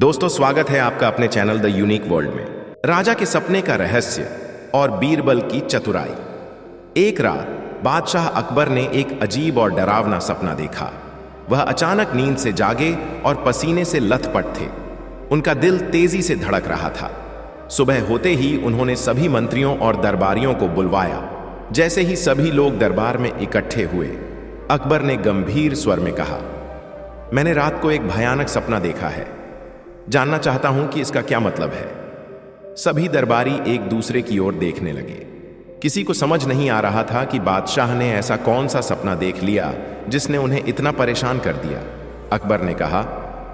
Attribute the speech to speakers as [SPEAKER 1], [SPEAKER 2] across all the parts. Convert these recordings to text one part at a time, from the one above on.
[SPEAKER 1] दोस्तों, स्वागत है आपका अपने चैनल द यूनिक वर्ल्ड में। राजा के सपने का रहस्य और बीरबल की चतुराई। एक रात बादशाह अकबर ने एक अजीब और डरावना सपना देखा। वह अचानक नींद से जागे और पसीने से लथपथ थे। उनका दिल तेजी से धड़क रहा था। सुबह होते ही उन्होंने सभी मंत्रियों और दरबारियों को बुलवाया। जैसे ही सभी लोग दरबार में इकट्ठे हुए, अकबर ने गंभीर स्वर में कहा, मैंने रात को एक भयानक सपना देखा है। जानना चाहता हूं कि इसका क्या मतलब है। सभी दरबारी एक दूसरे की ओर देखने लगे। किसी को समझ नहीं आ रहा था कि बादशाह ने ऐसा कौन सा सपना देख लिया जिसने उन्हें इतना परेशान कर दिया। अकबर ने कहा,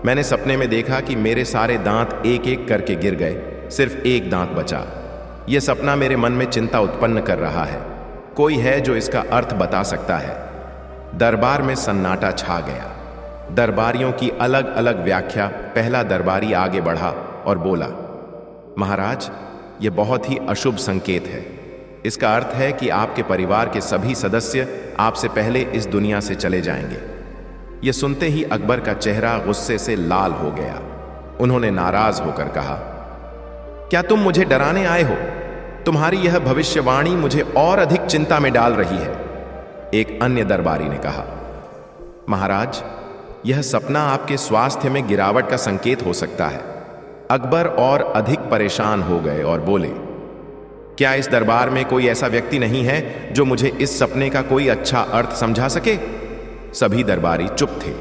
[SPEAKER 1] मैंने सपने में देखा कि मेरे सारे दांत एक एक करके गिर गए, सिर्फ एक दांत बचा। यह सपना मेरे मन में चिंता उत्पन्न कर रहा है। कोई है जो इसका अर्थ बता सकता है? दरबार में सन्नाटा छा गया। दरबारियों की अलग अलग व्याख्या। पहला दरबारी आगे बढ़ा और बोला, महाराज, यह बहुत ही अशुभ संकेत है। इसका अर्थ है कि आपके परिवार के सभी सदस्य आपसे पहले इस दुनिया से चले जाएंगे। यह सुनते ही अकबर का चेहरा गुस्से से लाल हो गया। उन्होंने नाराज होकर कहा, क्या तुम मुझे डराने आए हो? तुम्हारी यह भविष्यवाणी मुझे और अधिक चिंता में डाल रही है। एक अन्य दरबारी ने कहा, महाराज, यह सपना आपके स्वास्थ्य में गिरावट का संकेत हो सकता है। अकबर और अधिक परेशान हो गए और बोले, क्या इस दरबार में कोई ऐसा व्यक्ति नहीं है जो मुझे इस सपने का कोई अच्छा अर्थ समझा सके? सभी दरबारी चुप थे।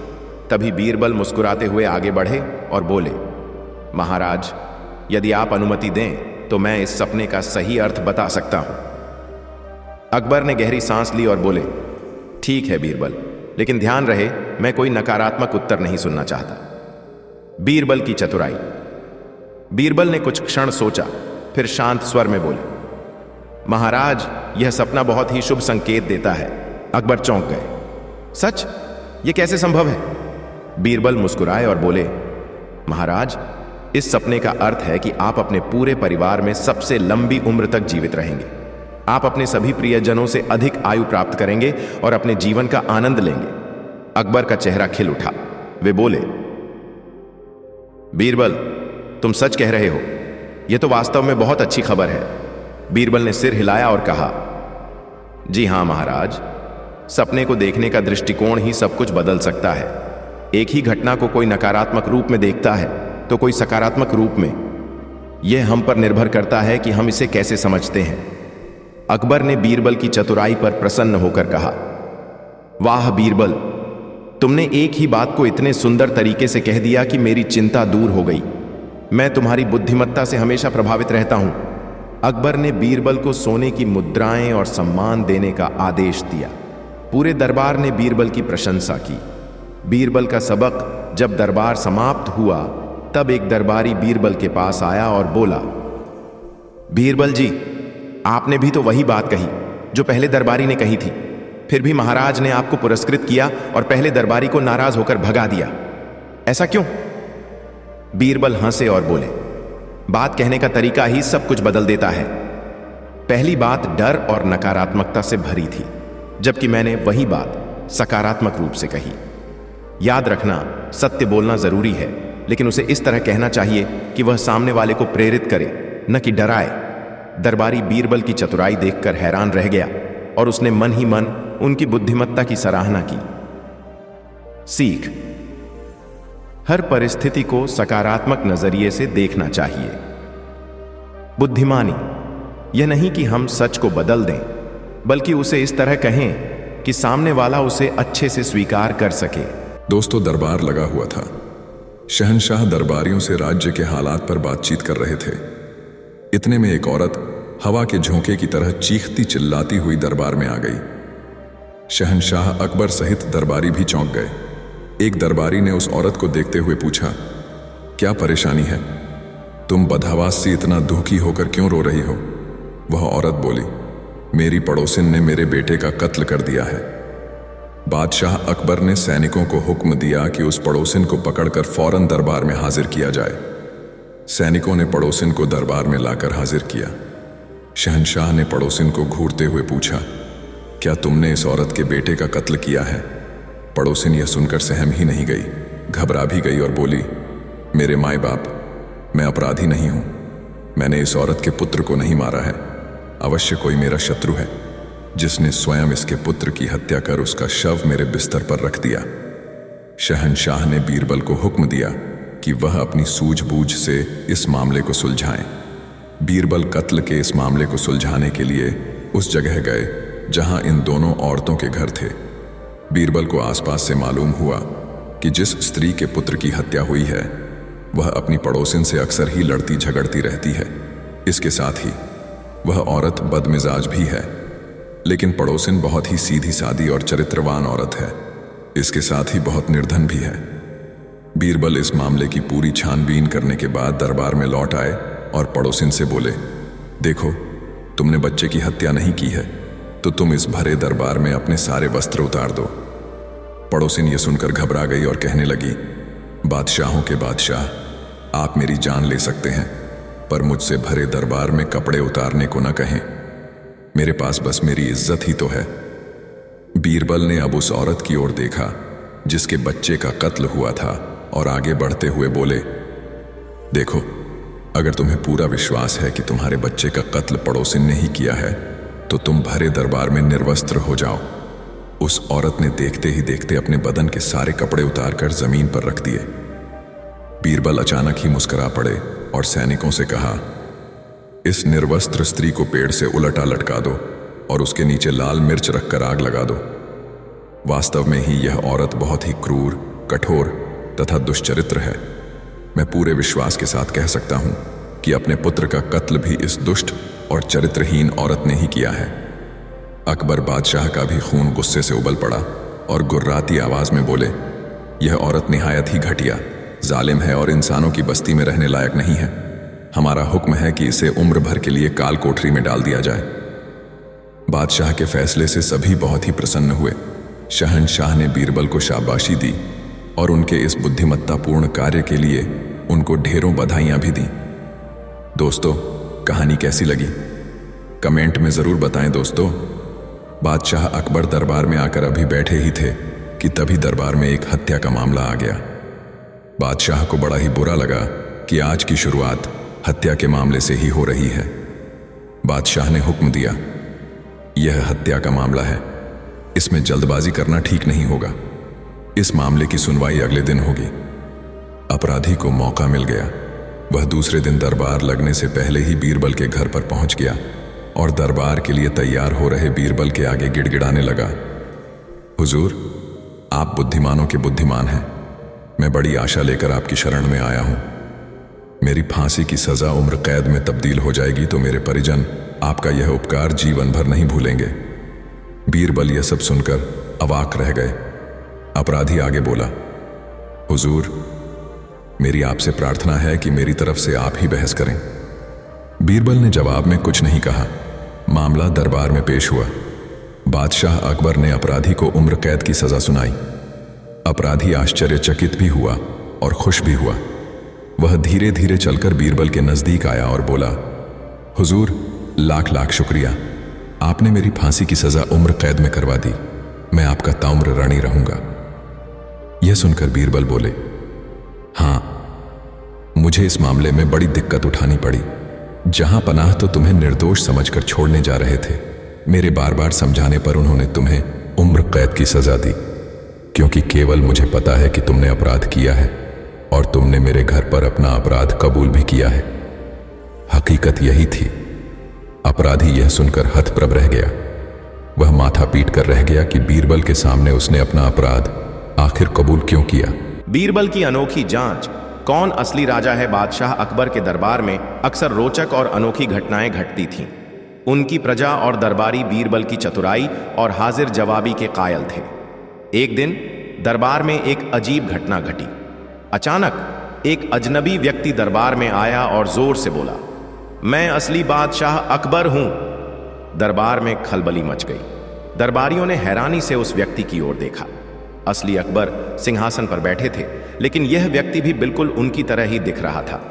[SPEAKER 1] तभी बीरबल मुस्कुराते हुए आगे बढ़े और बोले, महाराज, यदि आप अनुमति दें तो मैं इस सपने का सही अर्थ बता सकता हूं। अकबर ने गहरी सांस ली और बोले, ठीक है बीरबल, लेकिन ध्यान रहे, मैं कोई नकारात्मक उत्तर नहीं सुनना चाहता। बीरबल की चतुराई। बीरबल ने कुछ क्षण सोचा, फिर शांत स्वर में बोले, महाराज, यह सपना बहुत ही शुभ संकेत देता है। अकबर चौंक गए। सच? यह कैसे संभव है? बीरबल मुस्कुराए और बोले, महाराज, इस सपने का अर्थ है कि आप अपने पूरे परिवार में सबसे लंबी उम्र तक जीवित रहेंगे। आप अपने सभी प्रियजनों से अधिक आयु प्राप्त करेंगे और अपने जीवन का आनंद लेंगे। अकबर का चेहरा खिल उठा। वे बोले, बीरबल, तुम सच कह रहे हो। यह तो वास्तव में बहुत अच्छी खबर है। बीरबल ने सिर हिलाया और कहा, जी हां महाराज, सपने को देखने का दृष्टिकोण ही सब कुछ बदल सकता है। एक ही घटना को कोई नकारात्मक रूप में देखता है तो कोई सकारात्मक रूप में। यह हम पर निर्भर करता है कि हम इसे कैसे समझते हैं। अकबर ने बीरबल की चतुराई पर प्रसन्न होकर कहा, वाह बीरबल, तुमने एक ही बात को इतने सुंदर तरीके से कह दिया कि मेरी चिंता दूर हो गई। मैं तुम्हारी बुद्धिमत्ता से हमेशा प्रभावित रहता हूं। अकबर ने बीरबल को सोने की मुद्राएं और सम्मान देने का आदेश दिया। पूरे दरबार ने बीरबल की प्रशंसा की। बीरबल का सबक जब दरबार समाप्त हुआ, तब एक दरबारी बीरबल के पास आया और बोला, बीरबल जी, आपने भी तो वही बात कही जो पहले दरबारी ने कही थी। फिर भी महाराज ने आपको पुरस्कृत किया और पहले दरबारी को नाराज होकर भगा दिया। ऐसा क्यों? बीरबल हंसे और बोले, बात कहने का तरीका ही सब कुछ बदल देता है। पहली बात डर और नकारात्मकता से भरी थी, जबकि मैंने वही बात सकारात्मक रूप से कही। याद रखना, सत्य बोलना जरूरी है, लेकिन उसे इस तरह कहना चाहिए कि वह सामने वाले को प्रेरित करे, न कि डराए। दरबारी बीरबल की चतुराई देखकर हैरान रह गया और उसने मन ही मन उनकी बुद्धिमत्ता की सराहना की। सीख: हर परिस्थिति को सकारात्मक नजरिए से देखना चाहिए। बुद्धिमानी: यह नहीं कि हम सच को बदल दें, बल्कि उसे इस तरह कहें कि सामने वाला उसे अच्छे से स्वीकार कर सके।
[SPEAKER 2] दोस्तों, दरबार लगा हुआ था। शहंशाह दरबारियों से राज्य के हालात पर बातचीत कर रहे थे। इतने में एक औरत हवा के झोंके की तरह चीखती चिल्लाती हुई दरबार में आ गई। शहंशाह अकबर सहित दरबारी भी चौंक गए। एक दरबारी ने उस औरत को देखते हुए पूछा, क्या परेशानी है? तुम बदहवास सी इतना दुखी होकर क्यों रो रही हो? वह औरत बोली, मेरी पड़ोसिन ने मेरे बेटे का कत्ल कर दिया है। बादशाह अकबर ने सैनिकों को हुक्म दिया कि उस पड़ोसिन को पकड़कर फौरन दरबार में हाजिर किया जाए। सैनिकों ने पड़ोसिन को दरबार में लाकर हाजिर किया। शहंशाह ने पड़ोसिन को घूरते हुए पूछा, क्या तुमने इस औरत के बेटे का कत्ल किया है? पड़ोसिन यह सुनकर सहम ही नहीं गई, घबरा भी गई और बोली, मेरे माए बाप, मैं अपराधी नहीं हूं। मैंने इस औरत के पुत्र को नहीं मारा है। अवश्य कोई मेरा शत्रु है जिसने स्वयं इसके पुत्र की हत्या कर उसका शव मेरे बिस्तर पर रख दिया। शहंशाह ने बीरबल को हुक्म दिया कि वह अपनी सूझबूझ से इस मामले को सुलझाएं। बीरबल कत्ल के इस मामले को सुलझाने के लिए उस जगह गए जहां इन दोनों औरतों के घर थे। बीरबल को आसपास से मालूम हुआ कि जिस स्त्री के पुत्र की हत्या हुई है वह अपनी पड़ोसिन से अक्सर ही लड़ती झगड़ती रहती है। इसके साथ ही वह औरत बदमिजाज भी है, लेकिन पड़ोसिन बहुत ही सीधी सादी और चरित्रवान औरत है। इसके साथ ही बहुत निर्धन भी है। बीरबल इस मामले की पूरी छानबीन करने के बाद दरबार में लौट आए और पड़ोसिन से बोले, देखो, तुमने बच्चे की हत्या नहीं की है तो तुम इस भरे दरबार में अपने सारे वस्त्र उतार दो। पड़ोसिन ये सुनकर घबरा गई और कहने लगी, बादशाहों के बादशाह, आप मेरी जान ले सकते हैं, पर मुझसे भरे दरबार में कपड़े उतारने को न कहें। मेरे पास बस मेरी इज्जत ही तो है। बीरबल ने अब उस औरत की ओर देखा जिसके बच्चे का कत्ल हुआ था और आगे बढ़ते हुए बोले, देखो, अगर तुम्हें पूरा विश्वास है कि तुम्हारे बच्चे का कत्ल पड़ोसिन ने ही किया है तो तुम भरे दरबार में निर्वस्त्र हो जाओ। उस औरत ने देखते ही देखते अपने बदन के सारे कपड़े उतारकर जमीन पर रख दिए। बीरबल अचानक ही मुस्कुरा पड़े और सैनिकों से कहा, इस निर्वस्त्र स्त्री को पेड़ से उलटा लटका दो और उसके नीचे लाल मिर्च रखकर आग लगा दो। वास्तव में ही यह औरत बहुत ही क्रूर, कठोर तथा दुष्चरित्र है। मैं पूरे विश्वास के साथ कह सकता हूं कि अपने पुत्र का कत्ल भी इस दुष्ट और चरित्रहीन औरत ने ही किया है। अकबर बादशाह का भी खून गुस्से से उबल पड़ा और गुर्राती आवाज में बोले, यह औरत निहायत ही घटिया, जालिम है और इंसानों की बस्ती में रहने लायक नहीं है। हमारा हुक्म है कि इसे उम्र भर के लिए काल कोठरी में डाल दिया जाए। बादशाह के फैसले से सभी बहुत ही प्रसन्न हुए। शहंशाह ने बीरबल को शाबाशी दी और उनके इस बुद्धिमत्तापूर्ण कार्य के लिए उनको ढेरों बधाइयां भी दी। दोस्तों, कहानी कैसी लगी कमेंट में जरूर बताएं दोस्तों। बादशाह अकबर दरबार में आकर अभी बैठे ही थे कि तभी दरबार में एक हत्या का मामला आ गया। बादशाह को बड़ा ही बुरा लगा कि आज की शुरुआत हत्या के मामले से ही हो रही है। बादशाह ने हुक्म दिया, यह हत्या का मामला है, इसमें जल्दबाजी करना ठीक नहीं होगा। इस मामले की सुनवाई अगले दिन होगी। अपराधी को मौका मिल गया। वह दूसरे दिन दरबार लगने से पहले ही बीरबल के घर पर पहुंच गया और दरबार के लिए तैयार हो रहे बीरबल के आगे गिड़गिड़ाने लगा, हुजूर, आप बुद्धिमानों के बुद्धिमान हैं। मैं बड़ी आशा लेकर आपकी शरण में आया हूं। मेरी फांसी की सजा उम्र कैद में तब्दील हो जाएगी तो मेरे परिजन आपका यह उपकार जीवन भर नहीं भूलेंगे। बीरबल यह सब सुनकर अवाक रह गए। अपराधी आगे बोला, हुजूर, मेरी आपसे प्रार्थना है कि मेरी तरफ से आप ही बहस करें। बीरबल ने जवाब में कुछ नहीं कहा। मामला दरबार में पेश हुआ। बादशाह अकबर ने अपराधी को उम्र कैद की सजा सुनाई। अपराधी आश्चर्यचकित भी हुआ और खुश भी हुआ। वह धीरे धीरे चलकर बीरबल के नजदीक आया और बोला, हुजूर, लाख लाख शुक्रिया, आपने मेरी फांसी की सजा उम्र कैद में करवा दी। मैं आपका ताउम्र ऋणी रहूंगा। यह सुनकर बीरबल बोले, हां, मुझे इस मामले में बड़ी दिक्कत उठानी पड़ी। जहां पनाह तो तुम्हें निर्दोष समझकर छोड़ने जा रहे थे, मेरे बार बार समझाने पर उन्होंने तुम्हें उम्र कैद की सजा दी, क्योंकि केवल मुझे पता है कि तुमने अपराध किया है और तुमने मेरे घर पर अपना अपराध कबूल भी किया है। हकीकत यही थी। अपराधी यह सुनकर हतप्रभ रह गया। वह माथा पीट कर रह गया कि बीरबल के सामने उसने अपना अपराध आखिर कबूल क्यों किया।
[SPEAKER 1] बीरबल की अनोखी जांच, कौन असली राजा है। बादशाह अकबर के दरबार में अक्सर रोचक और अनोखी घटनाएं घटती थीं। उनकी प्रजा और दरबारी बीरबल की चतुराई और हाजिर जवाबी के कायल थे। एक दिन दरबार में एक अजीब घटना घटी। अचानक एक अजनबी व्यक्ति दरबार में आया और जोर से बोला, मैं असली बादशाह अकबर हूं। दरबार में खलबली मच गई। दरबारियों ने हैरानी से उस व्यक्ति की ओर देखा। असली अकबर सिंहासन पर बैठे थे, लेकिन यह व्यक्ति भी बिल्कुल उनकी तरह ही दिख रहा था।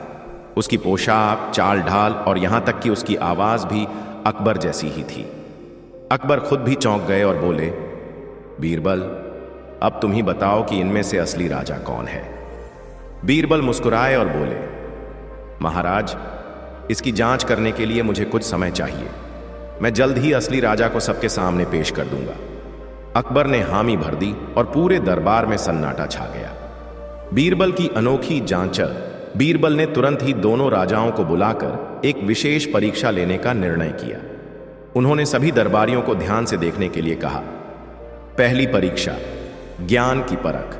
[SPEAKER 1] उसकी पोशाक, चाल ढाल और यहां तक कि उसकी आवाज भी अकबर जैसी ही थी। अकबर खुद भी चौंक गए और बोले, बीरबल, अब तुम ही बताओ कि इनमें से असली राजा कौन है। बीरबल मुस्कुराए और बोले, महाराज, इसकी जांच करने के लिए मुझे कुछ समय चाहिए। मैं जल्द ही असली राजा को सबके सामने पेश कर दूंगा। अकबर ने हामी भर दी और पूरे दरबार में सन्नाटा छा गया। बीरबल की अनोखी जांच। बीरबल ने तुरंत ही दोनों राजाओं को बुलाकर एक विशेष परीक्षा लेने का निर्णय किया। उन्होंने सभी दरबारियों को ध्यान से देखने के लिए कहा। पहली परीक्षा, ज्ञान की परख।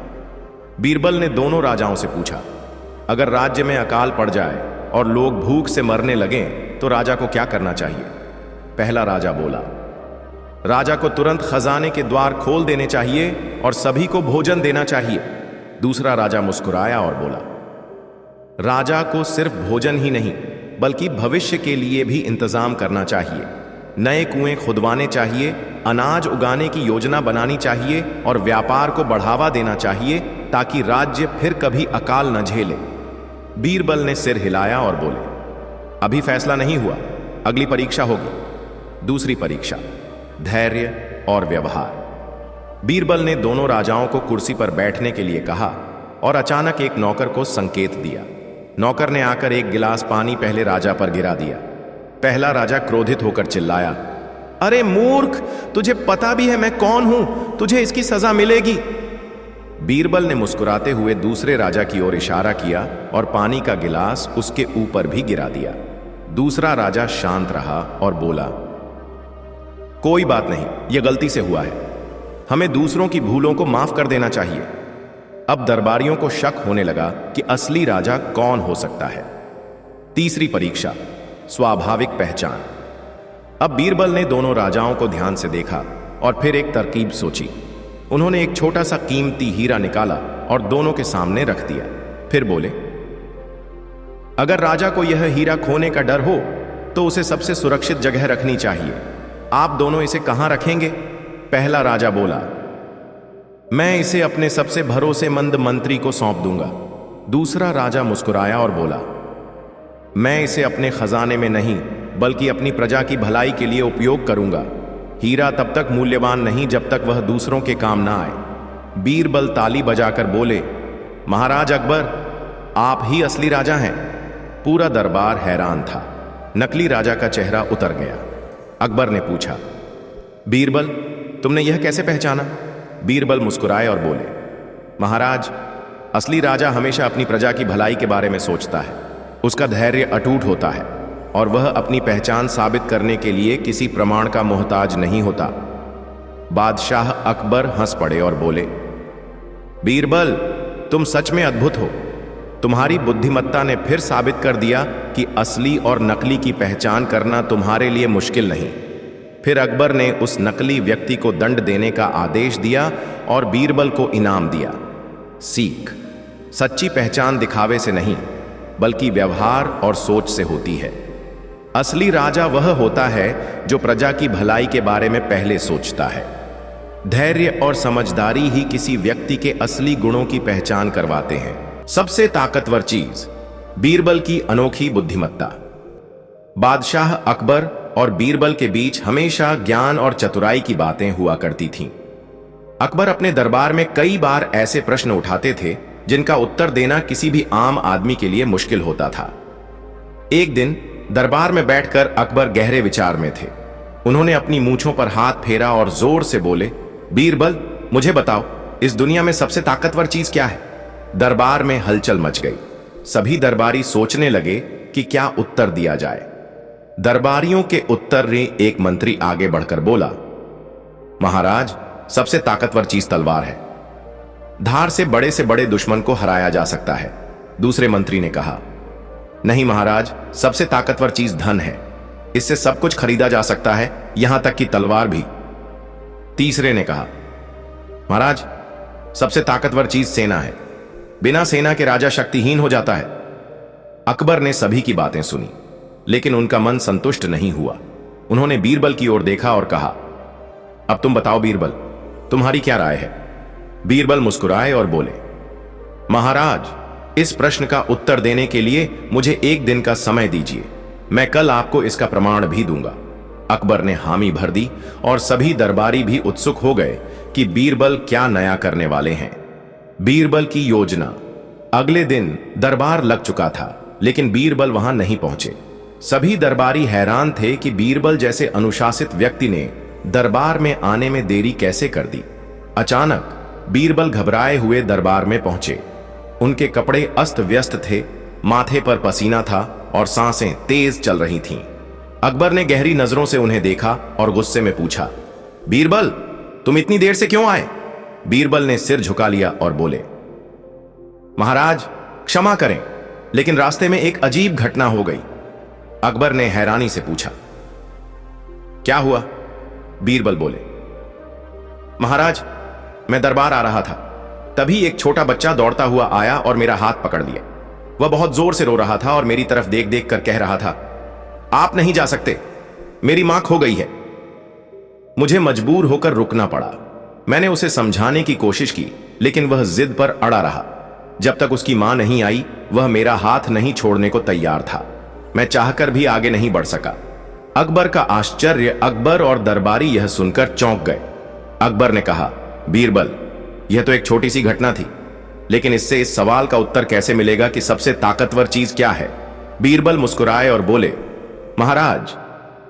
[SPEAKER 1] बीरबल ने दोनों राजाओं से पूछा, अगर राज्य में अकाल पड़ जाए और लोग भूख से मरने लगें तो राजा को क्या करना चाहिए? पहला राजा बोला, राजा को तुरंत खजाने के द्वार खोल देने चाहिए और सभी को भोजन देना चाहिए। दूसरा राजा मुस्कुराया और बोला, राजा को सिर्फ भोजन ही नहीं बल्कि भविष्य के लिए भी इंतजाम करना चाहिए। नए कुएं खुदवाने चाहिए, अनाज उगाने की योजना बनानी चाहिए और व्यापार को बढ़ावा देना चाहिए ताकि राज्य फिर कभी अकाल न झेले। बीरबल ने सिर हिलाया और बोले, अभी फैसला नहीं हुआ, अगली परीक्षा होगी। दूसरी परीक्षा, धैर्य और व्यवहार। बीरबल ने दोनों राजाओं को कुर्सी पर बैठने के लिए कहा और अचानक एक नौकर को संकेत दिया। नौकर ने आकर एक गिलास पानी पहले राजा पर गिरा दिया। पहला राजा क्रोधित होकर चिल्लाया, अरे मूर्ख, तुझे पता भी है मैं कौन हूं, तुझे इसकी सजा मिलेगी। बीरबल ने मुस्कुराते हुए दूसरे राजा की ओर इशारा किया और पानी का गिलास उसके ऊपर भी गिरा दिया। दूसरा राजा शांत रहा और बोला, कोई बात नहीं, यह गलती से हुआ है, हमें दूसरों की भूलों को माफ कर देना चाहिए। अब दरबारियों को शक होने लगा कि असली राजा कौन हो सकता है। तीसरी परीक्षा, स्वाभाविक पहचान। अब बीरबल ने दोनों राजाओं को ध्यान से देखा और फिर एक तरकीब सोची। उन्होंने एक छोटा सा कीमती हीरा निकाला और दोनों के सामने रख दिया। फिर बोले, अगर राजा को यह हीरा खोने का डर हो तो उसे सबसे सुरक्षित जगह रखनी चाहिए। आप दोनों इसे कहां रखेंगे? पहला राजा बोला, मैं इसे अपने सबसे भरोसेमंद मंत्री को सौंप दूंगा। दूसरा राजा मुस्कुराया और बोला, मैं इसे अपने खजाने में नहीं बल्कि अपनी प्रजा की भलाई के लिए उपयोग करूंगा। हीरा तब तक मूल्यवान नहीं जब तक वह दूसरों के काम ना आए। बीरबल ताली बजाकर बोले, महाराज अकबर, आप ही असली राजा हैं। पूरा दरबार हैरान था। नकली राजा का चेहरा उतर गया। अकबर ने पूछा, बीरबल, तुमने यह कैसे पहचाना? बीरबल मुस्कुराए और बोले, महाराज, असली राजा हमेशा अपनी प्रजा की भलाई के बारे में सोचता है। उसका धैर्य अटूट होता है और वह अपनी पहचान साबित करने के लिए किसी प्रमाण का मोहताज नहीं होता। बादशाह अकबर हंस पड़े और बोले, बीरबल, तुम सच में अद्भुत हो। तुम्हारी बुद्धिमत्ता ने फिर साबित कर दिया कि असली और नकली की पहचान करना तुम्हारे लिए मुश्किल नहीं। फिर अकबर ने उस नकली व्यक्ति को दंड देने का आदेश दिया और बीरबल को इनाम दिया। सीख, सच्ची पहचान दिखावे से नहीं बल्कि व्यवहार और सोच से होती है। असली राजा वह होता है जो प्रजा की भलाई के बारे में पहले सोचता है। धैर्य और समझदारी ही किसी व्यक्ति के असली गुणों की पहचान करवाते हैं। सबसे ताकतवर चीज, बीरबल की अनोखी बुद्धिमत्ता। बादशाह अकबर और बीरबल के बीच हमेशा ज्ञान और चतुराई की बातें हुआ करती थीं। अकबर अपने दरबार में कई बार ऐसे प्रश्न उठाते थे जिनका उत्तर देना किसी भी आम आदमी के लिए मुश्किल होता था। एक दिन दरबार में बैठकर अकबर गहरे विचार में थे। उन्होंने अपनी मूंछों पर हाथ फेरा और जोर से बोले, बीरबल, मुझे बताओ, इस दुनिया में सबसे ताकतवर चीज क्या है? दरबार में हलचल मच गई। सभी दरबारी सोचने लगे कि क्या उत्तर दिया जाए। दरबारियों के उत्तर ने एक मंत्री आगे बढ़कर बोला, महाराज, सबसे ताकतवर चीज तलवार है। धार से बड़े दुश्मन को हराया जा सकता है। दूसरे मंत्री ने कहा, नहीं महाराज, सबसे ताकतवर चीज धन है। इससे सब कुछ खरीदा जा सकता है, यहां तक कि तलवार भी। तीसरे ने कहा, महाराज, सबसे ताकतवर चीज सेना है। बिना सेना के राजा शक्तिहीन हो जाता है। अकबर ने सभी की बातें सुनी, लेकिन उनका मन संतुष्ट नहीं हुआ। उन्होंने बीरबल की ओर देखा और कहा, अब तुम बताओ बीरबल, तुम्हारी क्या राय है? बीरबल मुस्कुराए और बोले, महाराज, इस प्रश्न का उत्तर देने के लिए मुझे एक दिन का समय दीजिए। मैं कल आपको इसका प्रमाण भी दूंगा। अकबर ने हामी भर दी और सभी दरबारी भी उत्सुक हो गए कि बीरबल क्या नया करने वाले हैं। बीरबल की योजना। अगले दिन दरबार लग चुका था, लेकिन बीरबल वहां नहीं पहुंचे। सभी दरबारी हैरान थे कि बीरबल जैसे अनुशासित व्यक्ति ने दरबार में आने में देरी कैसे कर दी। अचानक बीरबल घबराए हुए दरबार में पहुंचे। उनके कपड़े अस्त व्यस्त थे, माथे पर पसीना था और सांसें तेज चल रही थीं। अकबर ने गहरी नजरों से उन्हें देखा और गुस्से में पूछा, बीरबल, तुम इतनी देर से क्यों आए? बीरबल ने सिर झुका लिया और बोले, महाराज क्षमा करें, लेकिन रास्ते में एक अजीब घटना हो गई। अकबर ने हैरानी से पूछा, क्या हुआ? बीरबल बोले, महाराज, मैं दरबार आ रहा था, तभी एक छोटा बच्चा दौड़ता हुआ आया और मेरा हाथ पकड़ लिया। वह बहुत जोर से रो रहा था और मेरी तरफ देख देख कर कह रहा था, आप नहीं जा सकते, मेरी मां खो गई है। मुझे मजबूर होकर रुकना पड़ा। मैंने उसे समझाने की कोशिश की, लेकिन वह जिद पर अड़ा रहा। जब तक उसकी मां नहीं आई, वह मेरा हाथ नहीं छोड़ने को तैयार था। मैं चाहकर भी आगे नहीं बढ़ सका। अकबर का आश्चर्य, अकबर और दरबारी यह सुनकर चौंक गए। अकबर ने कहा, बीरबल, यह तो एक छोटी सी घटना थी, लेकिन इससे इस सवाल का उत्तर कैसे मिलेगा कि सबसे ताकतवर चीज क्या है? बीरबल मुस्कुराए और बोले, महाराज,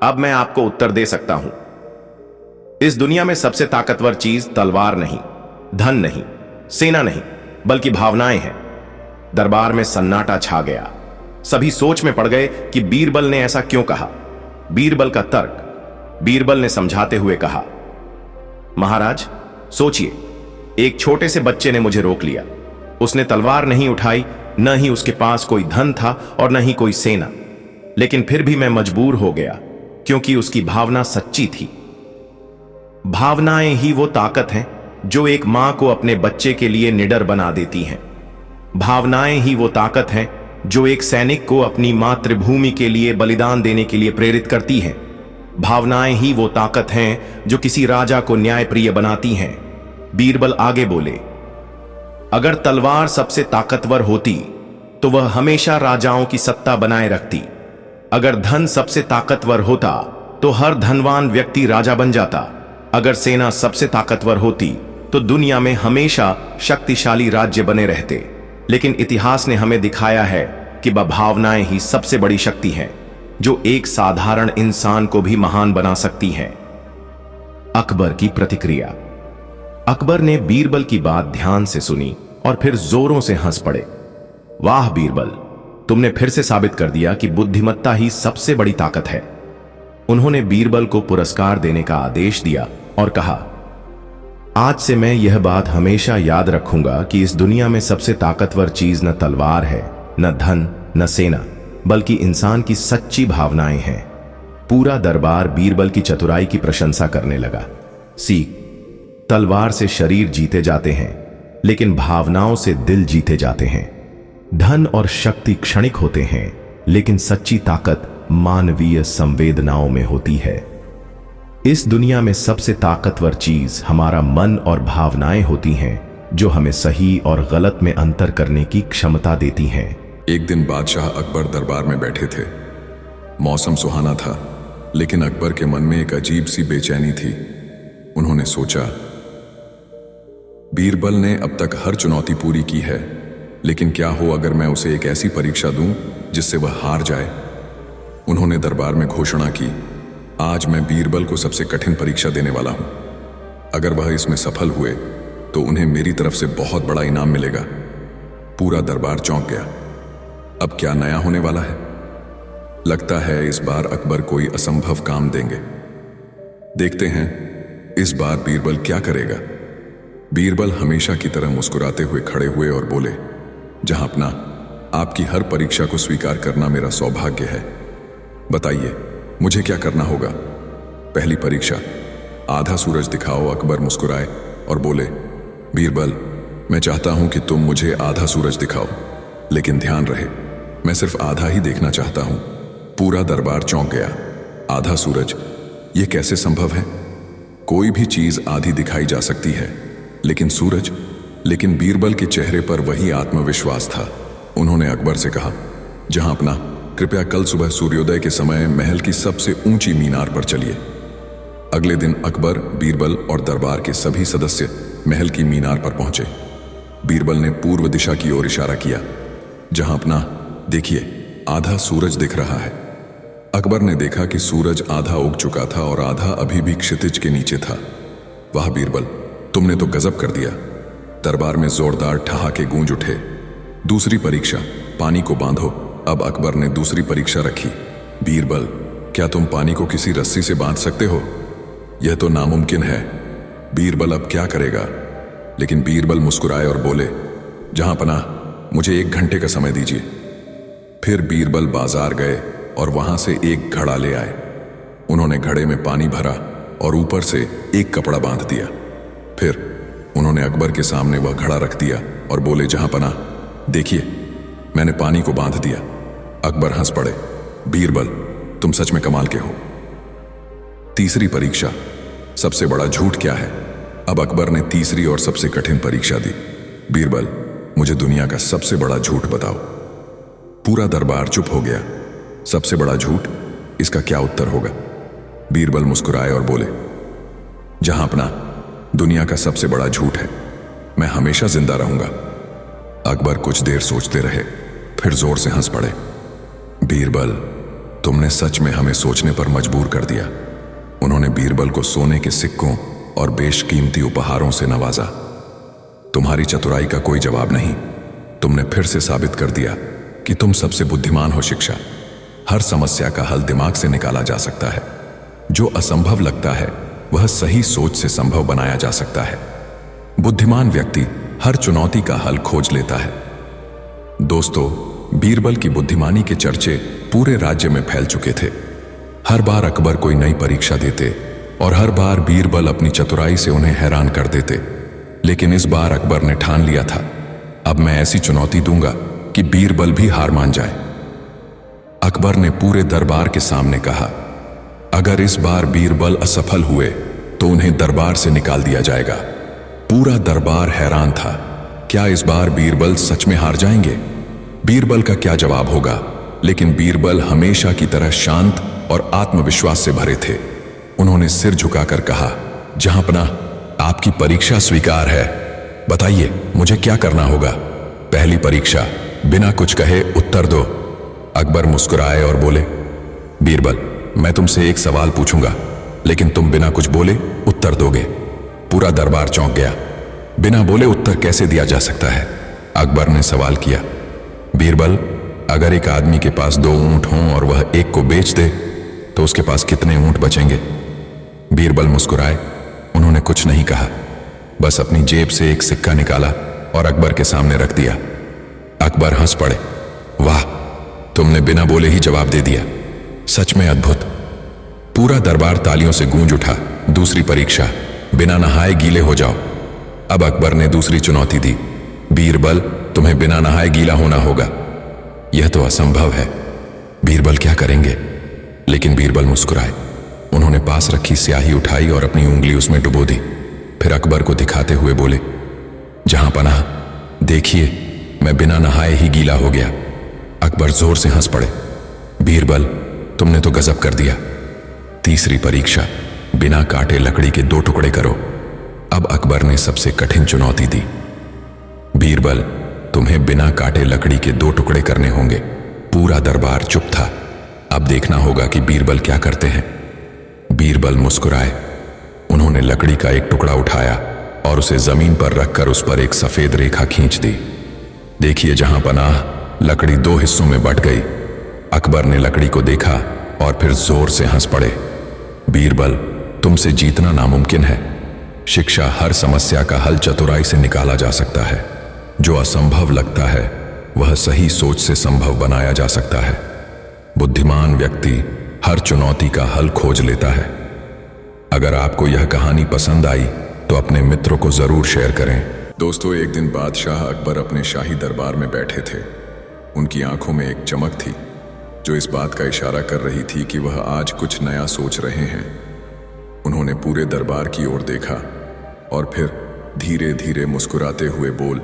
[SPEAKER 1] अब मैं आपको उत्तर दे सकता हूं। इस दुनिया में सबसे ताकतवर चीज तलवार नहीं, धन नहीं, सेना नहीं, बल्कि भावनाएं हैं। दरबार में सन्नाटा छा गया। सभी सोच में पड़ गए कि बीरबल ने ऐसा क्यों कहा। बीरबल का तर्क। बीरबल ने समझाते हुए कहा, महाराज सोचिए, एक छोटे से बच्चे ने मुझे रोक लिया। उसने तलवार नहीं उठाई, न ही उसके पास कोई धन था और न ही कोई सेना, लेकिन फिर भी मैं मजबूर हो गया, क्योंकि उसकी भावना सच्ची थी। भावनाएं ही वो ताकत हैं जो एक मां को अपने बच्चे के लिए निडर बना देती हैं। भावनाएं ही वो ताकत हैं जो एक सैनिक को अपनी मातृभूमि के लिए बलिदान देने के लिए प्रेरित करती हैं। भावनाएं ही वो ताकत हैं जो किसी राजा को न्यायप्रिय बनाती हैं। बीरबल आगे बोले, अगर तलवार सबसे ताकतवर होती तो वह हमेशा राजाओं की सत्ता बनाए रखती। अगर धन सबसे ताकतवर होता तो हर धनवान व्यक्ति राजा बन जाता। अगर सेना सबसे ताकतवर होती तो दुनिया में हमेशा शक्तिशाली राज्य बने रहते। लेकिन इतिहास ने हमें दिखाया है कि भावनाएं ही सबसे बड़ी शक्ति हैं, जो एक साधारण इंसान को भी महान बना सकती हैं। अकबर की प्रतिक्रिया। अकबर ने बीरबल की बात ध्यान से सुनी और फिर जोरों से हंस पड़े। वाह बीरबल, तुमने फिर से साबित कर दिया कि बुद्धिमत्ता ही सबसे बड़ी ताकत है। उन्होंने बीरबल को पुरस्कार देने का आदेश दिया और कहा, आज से मैं यह बात हमेशा याद रखूंगा कि इस दुनिया में सबसे ताकतवर चीज न तलवार है, न धन, न सेना, बल्कि इंसान की सच्ची भावनाएं हैं। पूरा दरबार बीरबल की चतुराई की प्रशंसा करने लगा। सीख, तलवार से शरीर जीते जाते हैं, लेकिन भावनाओं से दिल जीते जाते हैं। धन और शक्ति क्षणिक होते हैं, लेकिन सच्ची ताकत मानवीय संवेदनाओं में होती है। इस दुनिया में सबसे ताकतवर चीज हमारा मन और भावनाएं होती हैं, जो हमें सही और गलत में अंतर करने की क्षमता देती हैं।
[SPEAKER 2] एक दिन बादशाह अकबर दरबार में बैठे थे। मौसम सुहाना था, लेकिन अकबर के मन में एक अजीब सी बेचैनी थी। उन्होंने सोचा, बीरबल ने अब तक हर चुनौती पूरी की है, लेकिन क्या हो अगर मैं उसे एक ऐसी परीक्षा दूं जिससे वह हार जाए। उन्होंने दरबार में घोषणा की, आज मैं बीरबल को सबसे कठिन परीक्षा देने वाला हूं। अगर वह इसमें सफल हुए तो उन्हें मेरी तरफ से बहुत बड़ा इनाम मिलेगा। पूरा दरबार चौंक गया। अब क्या नया होने वाला है? लगता है इस बार अकबर कोई असंभव काम देंगे। देखते हैं इस बार बीरबल क्या करेगा। बीरबल हमेशा की तरह मुस्कुराते हुए खड़े हुए और बोले, जहांपना, आपकी हर परीक्षा को स्वीकार करना मेरा सौभाग्य है। बताइए मुझे क्या करना होगा? पहली परीक्षा, आधा सूरज दिखाओ। अकबर मुस्कुराए और बोले, बीरबल, मैं चाहता हूं कि तुम मुझे आधा सूरज दिखाओ, लेकिन ध्यान रहे मैं सिर्फ आधा ही देखना चाहता हूं। पूरा दरबार चौंक गया। आधा सूरज, यह कैसे संभव है? कोई भी चीज आधी दिखाई जा सकती है, लेकिन सूरज? लेकिन बीरबल के चेहरे पर वही आत्मविश्वास था। उन्होंने अकबर से कहा, जहांपना, कृपया कल सुबह सूर्योदय के समय महल की सबसे ऊंची मीनार पर चलिए। अगले दिन अकबर, बीरबल और दरबार के सभी सदस्य महल की मीनार पर पहुंचे। बीरबल ने पूर्व दिशा की ओर इशारा किया। जहां अपना, देखिए, आधा सूरज दिख रहा है। अकबर ने देखा कि सूरज आधा उग चुका था और आधा अभी भी क्षितिज के नीचे था। वाह बीरबल, तुमने तो गजब कर दिया। दरबार में जोरदार ठहाके गूंज उठे। दूसरी परीक्षा, पानी को बांधो। अब अकबर ने दूसरी परीक्षा रखी। बीरबल, क्या तुम पानी को किसी रस्सी से बांध सकते हो? यह तो नामुमकिन है। बीरबल अब क्या करेगा? लेकिन बीरबल मुस्कुराए और बोले, जहां पनाह, मुझे 1 घंटे का समय दीजिए। फिर बीरबल बाजार गए और वहां से एक घड़ा ले आए। उन्होंने घड़े में पानी भरा और ऊपर से एक कपड़ा बांध दिया। फिर उन्होंने अकबर के सामने वह घड़ा रख दिया और बोले, जहां पनाह, देखिए, मैंने पानी को बांध दिया। अकबर हंस पड़े। बीरबल, तुम सच में कमाल के हो। तीसरी परीक्षा, सबसे बड़ा झूठ क्या है? अब अकबर ने तीसरी और सबसे कठिन परीक्षा दी। बीरबल, मुझे दुनिया का सबसे बड़ा झूठ बताओ। पूरा दरबार चुप हो गया। सबसे बड़ा झूठ, इसका क्या उत्तर होगा? बीरबल मुस्कुराए और बोले, जहां अपना, दुनिया का सबसे बड़ा झूठ है, मैं हमेशा जिंदा रहूंगा। अकबर कुछ देर सोचते रहे, फिर जोर से हंस पड़े। बीरबल, तुमने सच में हमें सोचने पर मजबूर कर दिया। उन्होंने बीरबल को सोने के सिक्कों और बेशकीमती उपहारों से नवाजा। तुम्हारी चतुराई का कोई जवाब नहीं। तुमने फिर से साबित कर दिया कि तुम सबसे बुद्धिमान हो। शिक्षा, हर समस्या का हल दिमाग से निकाला जा सकता है। जो असंभव लगता है वह सही सोच से संभव बनाया जा सकता है। बुद्धिमान व्यक्ति हर चुनौती का हल खोज लेता है। दोस्तों, बीरबल की बुद्धिमानी के चर्चे पूरे राज्य में फैल चुके थे। हर बार अकबर कोई नई परीक्षा देते और हर बार बीरबल अपनी चतुराई से उन्हें हैरान कर देते। लेकिन इस बार अकबर ने ठान लिया था, अब मैं ऐसी चुनौती दूंगा कि बीरबल भी हार मान जाए। अकबर ने पूरे दरबार के सामने कहा, अगर इस बार बीरबल असफल हुए तो उन्हें दरबार से निकाल दिया जाएगा। पूरा दरबार हैरान था, क्या इस बार बीरबल सच में हार जाएंगे? बीरबल का क्या जवाब होगा? लेकिन बीरबल हमेशा की तरह शांत और आत्मविश्वास से भरे थे। उन्होंने सिर झुकाकर कहा, जहां पनाह, आपकी परीक्षा स्वीकार है। बताइए, मुझे क्या करना होगा? पहली परीक्षा, बिना कुछ कहे उत्तर दो। अकबर मुस्कुराए और बोले, बीरबल, मैं तुमसे एक सवाल पूछूंगा, लेकिन तुम बिना कुछ बोले उत्तर दोगे। पूरा दरबार चौंक गया। बिना बोले उत्तर कैसे दिया जा सकता है? अकबर ने सवाल किया। बीरबल, अगर एक आदमी के पास 2 ऊंट हों और वह एक को बेच दे तो उसके पास कितने ऊंट बचेंगे? बीरबल मुस्कुराए। उन्होंने कुछ नहीं कहा, बस अपनी जेब से एक सिक्का निकाला और अकबर के सामने रख दिया। अकबर हंस पड़े। वाह, तुमने बिना बोले ही जवाब दे दिया, सच में अद्भुत। पूरा दरबार तालियों से गूंज उठा। दूसरी परीक्षा, बिना नहाए गीले हो जाओ। अब अकबर ने दूसरी चुनौती दी। बीरबल, तुम्हें बिना नहाए गीला होना होगा। यह तो असंभव है। बीरबल क्या करेंगे? लेकिन बीरबल मुस्कुराए। उन्होंने पास रखी स्याही उठाई और अपनी उंगली उसमें डुबो दी। फिर अकबर को दिखाते हुए बोले, जहां पनाह, देखिए, मैं बिना नहाए ही गीला हो गया। अकबर जोर से हंस पड़े। बीरबल, तुमने तो गजब कर दिया। तीसरी परीक्षा, बिना काटे लकड़ी के 2 टुकड़े करो। अब अकबर ने सबसे कठिन चुनौती दी। बीरबल, तुम्हें बिना काटे लकड़ी के 2 टुकड़े करने होंगे। पूरा दरबार चुप था। अब देखना होगा कि बीरबल क्या करते हैं। बीरबल मुस्कुराए। उन्होंने लकड़ी का एक टुकड़ा उठाया और उसे जमीन पर रखकर उस पर एक सफेद रेखा खींच दी। देखिए जहां पनाह, लकड़ी 2 हिस्सों में बंट गई। अकबर ने लकड़ी को देखा और फिर जोर से हंस पड़े। बीरबल, तुमसे जीतना नामुमकिन है। शिक्षा, हर समस्या का हल चतुराई से निकाला जा सकता है। जो असंभव लगता है वह सही सोच से संभव बनाया जा सकता है। बुद्धिमान व्यक्ति हर चुनौती का हल खोज लेता है। अगर आपको यह कहानी पसंद आई तो अपने मित्रों को जरूर शेयर करें। दोस्तों, एक दिन बादशाह अकबर अपने शाही दरबार में बैठे थे। उनकी आंखों में एक चमक थी जो इस बात का इशारा कर रही थी कि वह आज कुछ नया सोच रहे हैं। उन्होंने पूरे दरबार की ओर देखा और फिर धीरे धीरे मुस्कुराते हुए बोल,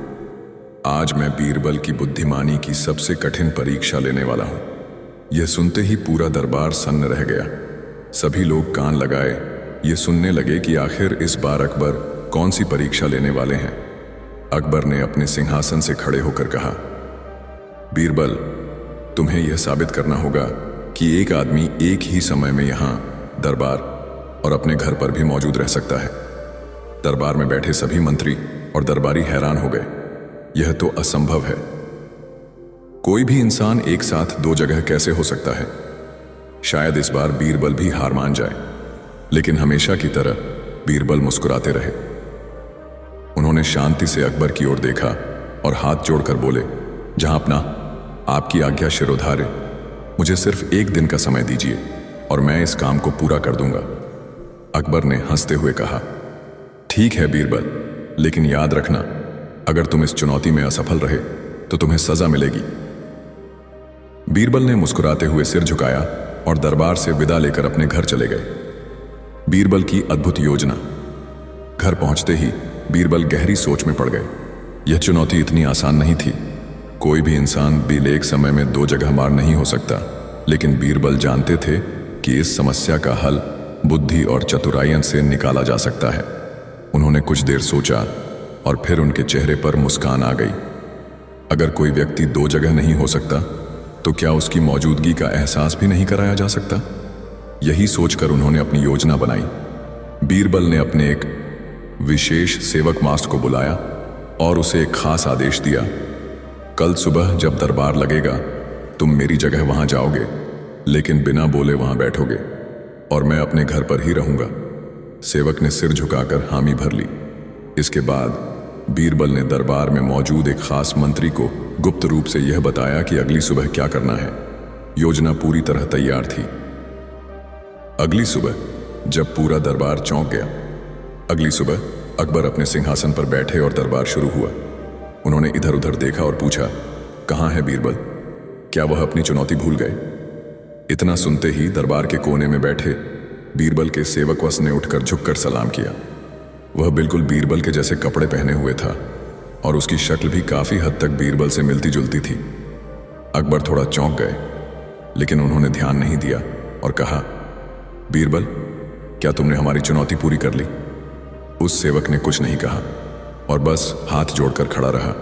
[SPEAKER 2] आज मैं बीरबल की बुद्धिमानी की सबसे कठिन परीक्षा लेने वाला हूं। यह सुनते ही पूरा दरबार सन्न रह गया। सभी लोग कान लगाए ये सुनने लगे कि आखिर इस बार अकबर कौन सी परीक्षा लेने वाले हैं। अकबर ने अपने सिंहासन से खड़े होकर कहा, बीरबल, तुम्हें यह साबित करना होगा कि एक आदमी एक ही समय में यहां दरबार और अपने घर पर भी मौजूद रह सकता है। दरबार में बैठे सभी मंत्री और दरबारी हैरान हो गए। यह तो असंभव है। कोई भी इंसान एक साथ दो जगह कैसे हो सकता है? शायद इस बार बीरबल भी हार मान जाए। लेकिन हमेशा की तरह बीरबल मुस्कुराते रहे। उन्होंने शांति से अकबर की ओर देखा और हाथ जोड़कर बोले, जहांपना, आपकी आज्ञा शिरोधार्य, मुझे सिर्फ एक दिन का समय दीजिए और मैं इस काम को पूरा कर दूंगा। अकबर ने हंसते हुए कहा, ठीक है बीरबल, लेकिन याद रखना, अगर तुम इस चुनौती में असफल रहे तो तुम्हें सजा मिलेगी। बीरबल ने मुस्कुराते हुए सिर झुकाया और दरबार से विदा लेकर अपने घर चले गए। बीरबल की अद्भुत योजना। घर पहुंचते ही बीरबल गहरी सोच में पड़ गए। यह चुनौती इतनी आसान नहीं थी। कोई भी इंसान बिल एक समय में दो जगह मार नहीं हो सकता, लेकिन बीरबल जानते थे कि इस समस्या का हल बुद्धि और चतुराई से निकाला जा सकता है। उन्होंने कुछ देर सोचा और फिर उनके चेहरे पर मुस्कान आ गई। अगर कोई व्यक्ति दो जगह नहीं हो सकता तो क्या उसकी मौजूदगी का एहसास भी नहीं कराया जा सकता? यही सोचकर उन्होंने अपनी योजना बनाई। बीरबल ने अपने एक विशेष सेवक मास्ट को बुलाया और उसे एक खास आदेश दिया, कल सुबह जब दरबार लगेगा तुम मेरी जगह वहां जाओगे, लेकिन बिना बोले वहां बैठोगे और मैं अपने घर पर ही रहूंगा। सेवक ने सिर झुकाकर हामी भर ली। इसके बाद बीरबल ने दरबार में मौजूद एक खास मंत्री को गुप्त रूप से यह बताया कि अगली सुबह क्या करना है। योजना पूरी तरह तैयार थी। अगली सुबह जब पूरा दरबार चौंक गया, अगली सुबह अकबर अपने सिंहासन पर बैठे और दरबार शुरू हुआ। उन्होंने इधर उधर देखा और पूछा, कहाँ है बीरबल? क्या वह अपनी चुनौती भूल गए? इतना सुनते ही दरबार के कोने में बैठे बीरबल के सेवक वस ने उठकर झुककर सलाम किया। वह बिल्कुल बीरबल के जैसे कपड़े पहने हुए था और उसकी शक्ल भी काफी हद तक बीरबल से मिलती जुलती थी। अकबर थोड़ा चौंक गए, लेकिन उन्होंने ध्यान नहीं दिया और कहा, बीरबल, क्या तुमने हमारी चुनौती पूरी कर ली? उस सेवक ने कुछ नहीं कहा और बस हाथ जोड़कर खड़ा रहा।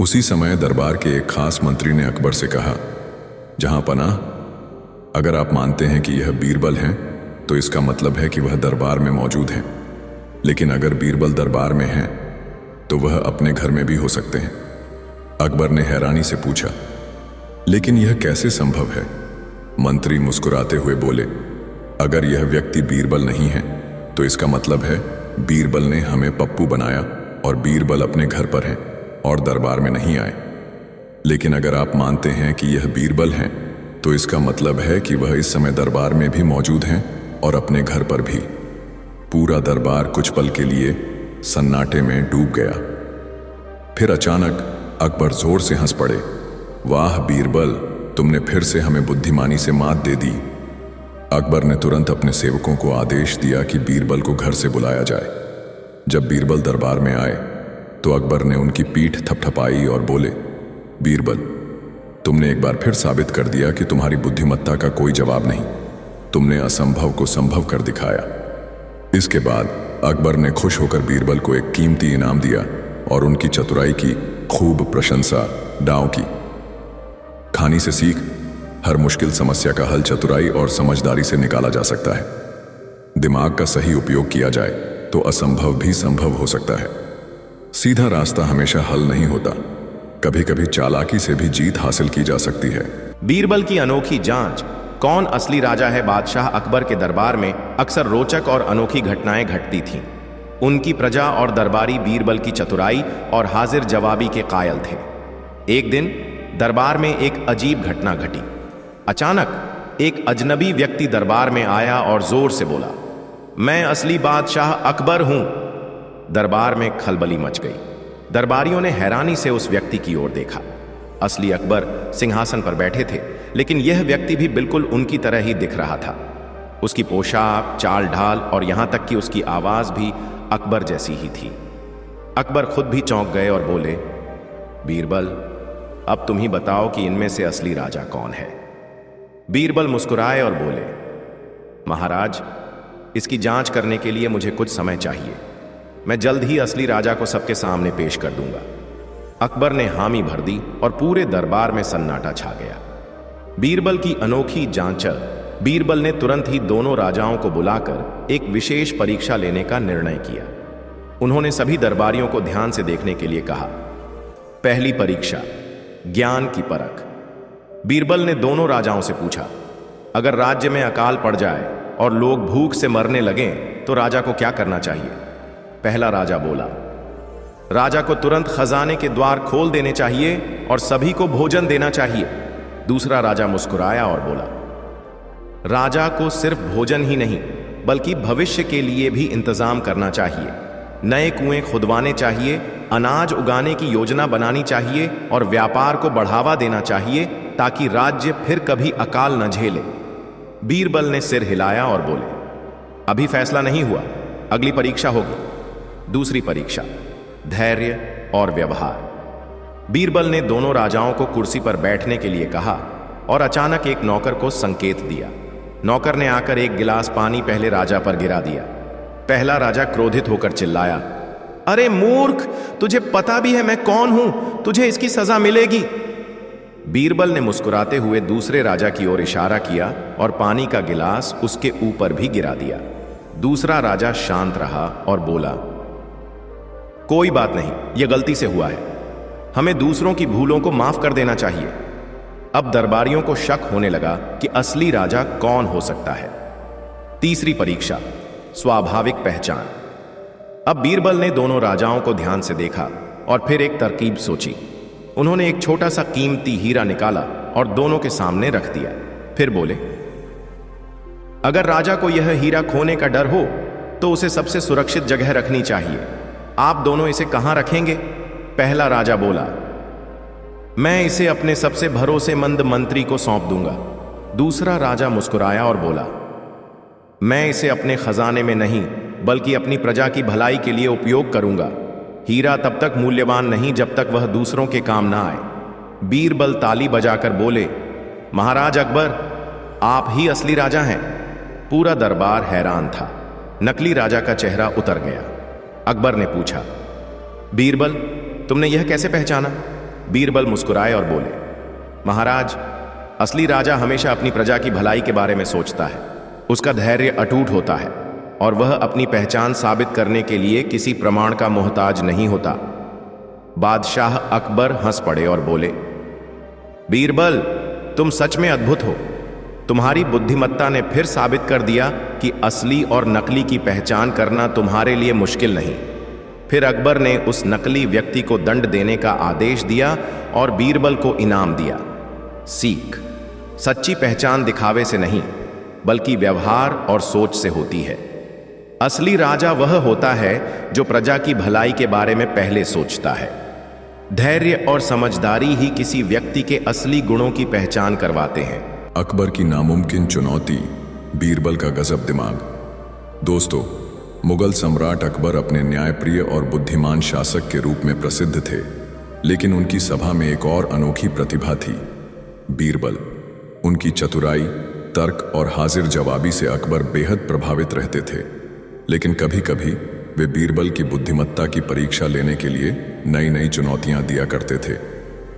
[SPEAKER 2] उसी समय दरबार के एक खास मंत्री ने अकबर से कहा, जहांपना, अगर आप मानते हैं कि यह बीरबल हैं तो इसका मतलब है कि वह दरबार में मौजूद हैं। लेकिन अगर बीरबल दरबार में हैं तो वह अपने घर में भी हो सकते हैं। अकबर ने हैरानी से पूछा, लेकिन यह कैसे संभव है? मंत्री मुस्कुराते हुए बोले, अगर यह व्यक्ति बीरबल नहीं है तो इसका मतलब है बीरबल ने हमें पप्पू बनाया और बीरबल अपने घर पर हैं और दरबार में नहीं आए। लेकिन अगर आप मानते हैं कि यह बीरबल हैं तो इसका मतलब है कि वह इस समय दरबार में भी मौजूद हैं और अपने घर पर भी। पूरा दरबार कुछ पल के लिए सन्नाटे में डूब गया। फिर अचानक अकबर जोर से हंस पड़े। वाह बीरबल, तुमने फिर से हमें बुद्धिमानी से मात दे दी। अकबर ने तुरंत अपने सेवकों को आदेश दिया कि बीरबल को घर से बुलाया जाए। जब बीरबल दरबार में आए तो अकबर ने उनकी पीठ थपथपाई और बोले, बीरबल, तुमने एक बार फिर साबित कर दिया कि तुम्हारी बुद्धिमत्ता का कोई जवाब नहीं। तुमने असंभव को संभव कर दिखाया। इसके बाद अकबर ने खुश होकर बीरबल को एक कीमती इनाम दिया और उनकी चतुराई की खूब प्रशंसा डाव की। कहानी से सीख, हर मुश्किल समस्या का हल चतुराई और समझदारी से निकाला जा सकता है। दिमाग का सही उपयोग किया जाए तो असंभव भी संभव हो सकता है। सीधा रास्ता हमेशा हल नहीं होता, कभी कभी चालाकी से भी जीत हासिल की जा सकती है।
[SPEAKER 1] बीरबल की अनोखी जांच, कौन असली राजा है? बादशाह अकबर के दरबार में अक्सर रोचक और अनोखी घटनाएं घटती थीं। उनकी प्रजा और दरबारी बीरबल की चतुराई और हाजिर जवाबी के कायल थे। एक दिन दरबार में एक अजीब घटना घटी। अचानक एक अजनबी व्यक्ति दरबार में आया और जोर से बोला, मैं असली बादशाह अकबर हूं। दरबार में खलबली मच गई। दरबारियों ने हैरानी से उस व्यक्ति की ओर देखा। असली अकबर सिंहासन पर बैठे थे, लेकिन यह व्यक्ति भी बिल्कुल उनकी तरह ही दिख रहा था। उसकी पोशाक, चाल ढाल और यहां तक कि उसकी आवाज भी अकबर जैसी ही थी। अकबर खुद भी चौंक गए और बोले, बीरबल, अब तुम ही बताओ कि इनमें से असली राजा कौन है? बीरबल मुस्कुराए और बोले, महाराज, इसकी जांच करने के लिए मुझे कुछ समय चाहिए। मैं जल्द ही असली राजा को सबके सामने पेश कर दूंगा। अकबर ने हामी भर दी और पूरे दरबार में सन्नाटा छा गया। बीरबल की अनोखी जांचर बीरबल ने तुरंत ही दोनों राजाओं को बुलाकर एक विशेष परीक्षा लेने का निर्णय किया। उन्होंने सभी दरबारियों को ध्यान से देखने के लिए कहा। पहली परीक्षा, ज्ञान की परख। बीरबल ने दोनों राजाओं से पूछा, अगर राज्य में अकाल पड़ जाए और लोग भूख से मरने लगें तो राजा को क्या करना चाहिए? पहला राजा बोला, राजा को तुरंत खजाने के द्वार खोल देने चाहिए और सभी को भोजन देना चाहिए। दूसरा राजा मुस्कुराया और बोला, राजा को सिर्फ भोजन ही नहीं बल्कि भविष्य के लिए भी इंतजाम करना चाहिए। नए कुएं खुदवाने चाहिए, अनाज उगाने की योजना बनानी चाहिए और व्यापार को बढ़ावा देना चाहिए ताकि राज्य फिर कभी अकाल न झेले। बीरबल ने सिर हिलाया और बोले, अभी फैसला नहीं हुआ, अगली परीक्षा होगी। दूसरी परीक्षा, धैर्य और व्यवहार। बीरबल ने दोनों राजाओं को कुर्सी पर बैठने के लिए कहा और अचानक एक नौकर को संकेत दिया। नौकर ने आकर एक गिलास पानी पहले राजा पर गिरा दिया। पहला राजा क्रोधित होकर चिल्लाया, अरे मूर्ख, तुझे पता भी है मैं कौन हूं, तुझे इसकी सजा मिलेगी। बीरबल ने मुस्कुराते हुए दूसरे राजा की ओर इशारा किया और पानी का गिलास उसके ऊपर भी गिरा दिया। दूसरा राजा शांत रहा और बोला, कोई बात नहीं, यह गलती से हुआ है, हमें दूसरों की भूलों को माफ कर देना चाहिए। अब दरबारियों को शक होने लगा कि असली राजा कौन हो सकता है। तीसरी परीक्षा, स्वाभाविक पहचान। अब बीरबल ने दोनों राजाओं को ध्यान से देखा और फिर एक तरकीब सोची। उन्होंने एक छोटा सा कीमती हीरा निकाला और दोनों के सामने रख दिया। फिर बोले, अगर राजा को यह हीरा खोने का डर हो तो उसे सबसे सुरक्षित जगह रखनी चाहिए। आप दोनों इसे कहां रखेंगे? पहला राजा बोला, मैं इसे अपने सबसे भरोसेमंद मंत्री को सौंप दूंगा। दूसरा राजा मुस्कुराया और बोला, मैं इसे अपने खजाने में नहीं बल्कि अपनी प्रजा की भलाई के लिए उपयोग करूंगा। हीरा तब तक मूल्यवान नहीं जब तक वह दूसरों के काम ना आए। बीरबल ताली बजाकर बोले, महाराज अकबर, आप ही असली राजा हैं। पूरा दरबार हैरान था। नकली राजा का चेहरा उतर गया। अकबर ने पूछा, बीरबल, तुमने यह कैसे पहचाना? बीरबल मुस्कुराए और बोले, महाराज, असली राजा हमेशा अपनी प्रजा की भलाई के बारे में सोचता है। उसका धैर्य अटूट होता है और वह अपनी पहचान साबित करने के लिए किसी प्रमाण का मोहताज नहीं होता। बादशाह अकबर हंस पड़े और बोले, बीरबल, तुम सच में अद्भुत हो। तुम्हारी बुद्धिमत्ता ने फिर साबित कर दिया कि असली और नकली की पहचान करना तुम्हारे लिए मुश्किल नहीं। फिर अकबर ने उस नकली व्यक्ति को दंड देने का आदेश दिया और बीरबल को इनाम दिया। सीख, सच्ची पहचान दिखावे से नहीं बल्कि व्यवहार और सोच से होती है। असली राजा वह होता है जो प्रजा की भलाई के बारे में पहले सोचता है। धैर्य और समझदारी ही किसी व्यक्ति के असली गुणों की पहचान करवाते हैं।
[SPEAKER 2] अकबर की नामुमकिन चुनौती, बीरबल का गजब दिमाग। दोस्तों, मुगल सम्राट अकबर अपने न्यायप्रिय और बुद्धिमान शासक के रूप में प्रसिद्ध थे, लेकिन उनकी सभा में एक और अनोखी प्रतिभा थी, बीरबल। उनकी चतुराई, तर्क और हाजिर जवाबी से अकबर बेहद प्रभावित रहते थे। लेकिन कभी कभी वे बीरबल की बुद्धिमत्ता की परीक्षा लेने के लिए नई नई चुनौतियां दिया करते थे।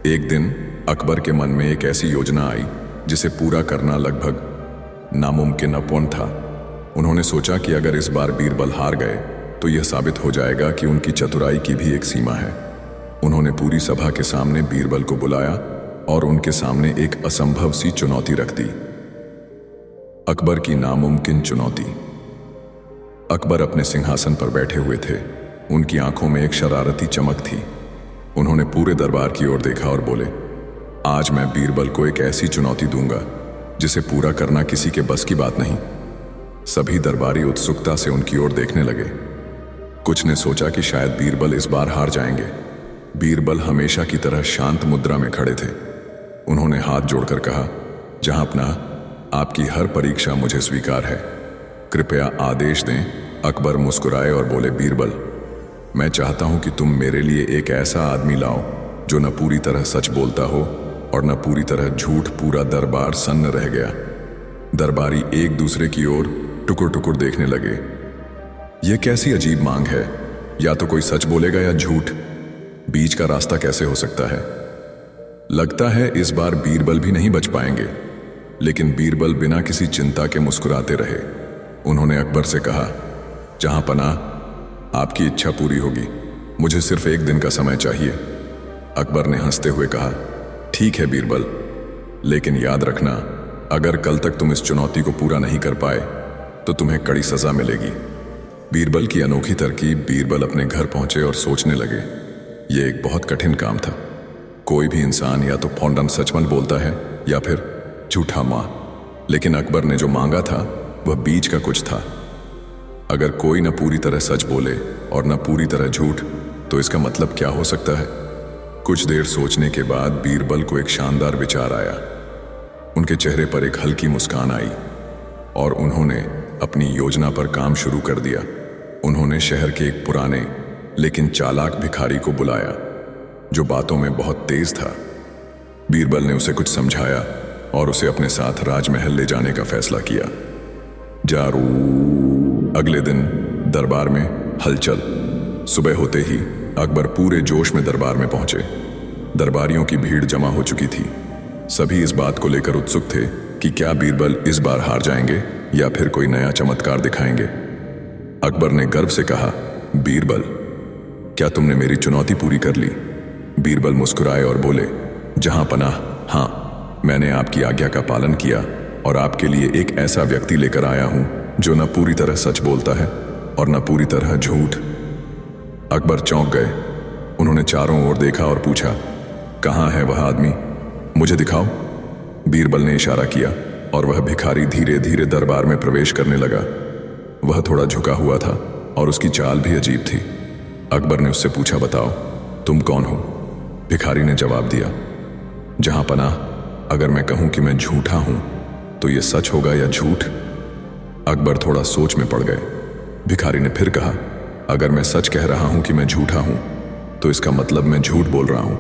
[SPEAKER 2] एक दिन अकबर के मन में एक ऐसी योजना आई जिसे पूरा करना लगभग नामुमकिन था। उन्होंने सोचा कि अगर इस बार बीरबल हार गए तो यह साबित हो जाएगा कि उनकी चतुराई की भी एक सीमा है। उन्होंने पूरी सभा के सामने बीरबल को बुलाया और उनके सामने एक असंभव सी चुनौती रख दी। अकबर की नामुमकिन चुनौती। अकबर अपने सिंहासन पर बैठे हुए थे। उनकी आंखों में एक शरारती चमक थी। उन्होंने पूरे दरबार की ओर देखा और बोले, आज मैं बीरबल को एक ऐसी चुनौती दूंगा जिसे पूरा करना किसी के बस की बात नहीं। सभी दरबारी उत्सुकता से उनकी ओर देखने लगे। कुछ ने सोचा कि शायद बीरबल इस बार हार जाएंगे। बीरबल हमेशा की तरह शांत मुद्रा में खड़े थे। उन्होंने हाथ जोड़कर कहा, जहांपना, आपकी हर परीक्षा मुझे स्वीकार है, कृपया आदेश दें। अकबर मुस्कुराए और बोले, बीरबल, मैं चाहता हूं कि तुम मेरे लिए एक ऐसा आदमी लाओ जो न पूरी तरह सच बोलता हो और न पूरी तरह झूठ। पूरा दरबार सन्न रह गया। दरबारी एक दूसरे की ओर टुकुर टुकुर देखने लगे। यह कैसी अजीब मांग है? या तो कोई सच बोलेगा या झूठ। बीच का रास्ता कैसे हो सकता है? लगता है इस बार बीरबल भी नहीं बच पाएंगे। लेकिन बीरबल बिना किसी चिंता के मुस्कुराते रहे। उन्होंने अकबर से कहा, जहां पनाह, आपकी इच्छा पूरी होगी, मुझे सिर्फ एक दिन का समय चाहिए। अकबर ने हंसते हुए कहा, ठीक है बीरबल, लेकिन याद रखना, अगर कल तक तुम इस चुनौती को पूरा नहीं कर पाए तो तुम्हें कड़ी सजा मिलेगी। बीरबल की अनोखी तरकीब। बीरबल अपने घर पहुंचे और सोचने लगे। यह एक बहुत कठिन काम था। कोई भी इंसान या तो फौंडन सचमच बोलता है या फिर झूठा मां, लेकिन अकबर ने जो मांगा था वह बीच का कुछ था। अगर कोई न पूरी तरह सच बोले और न पूरी तरह झूठ, तो इसका मतलब क्या हो सकता है? कुछ देर सोचने के बाद बीरबल को एक शानदार विचार आया। उनके चेहरे पर एक हल्की मुस्कान आई और उन्होंने अपनी योजना पर काम शुरू कर दिया। उन्होंने शहर के एक पुराने लेकिन चालाक भिखारी को बुलाया, जो बातों में बहुत तेज था। बीरबल ने उसे कुछ समझाया और उसे अपने साथ राजमहल ले जाने का फैसला किया। जारू। अगले दिन दरबार में हलचल। सुबह होते ही अकबर पूरे जोश में दरबार में पहुंचे। दरबारियों की भीड़ जमा हो चुकी थी। सभी इस बात को लेकर उत्सुक थे कि क्या बीरबल इस बार हार जाएंगे या फिर कोई नया चमत्कार दिखाएंगे। अकबर ने गर्व से कहा, बीरबल, क्या तुमने मेरी चुनौती पूरी कर ली? बीरबल मुस्कुराए और बोले, जहां पनाह, हाँ, मैंने आपकी आज्ञा का पालन किया और आपके लिए एक ऐसा व्यक्ति लेकर आया हूं जो न पूरी तरह सच बोलता है और न पूरी तरह झूठ। अकबर चौंक गए। उन्होंने चारों ओर देखा और पूछा, कहां है वह आदमी? मुझे दिखाओ। बीरबल ने इशारा किया और वह भिखारी धीरे धीरे दरबार में प्रवेश करने लगा। वह थोड़ा झुका हुआ था और उसकी चाल भी अजीब थी। अकबर ने उससे पूछा, बताओ, तुम कौन हो? भिखारी ने जवाब दिया, जहां पनाह, अगर मैं कहूं कि मैं झूठा हूं तो यह सच होगा या झूठ? अकबर थोड़ा सोच में पड़ गए। भिखारी ने फिर कहा, अगर मैं सच कह रहा हूं कि मैं झूठा हूं तो इसका मतलब मैं झूठ बोल रहा हूं,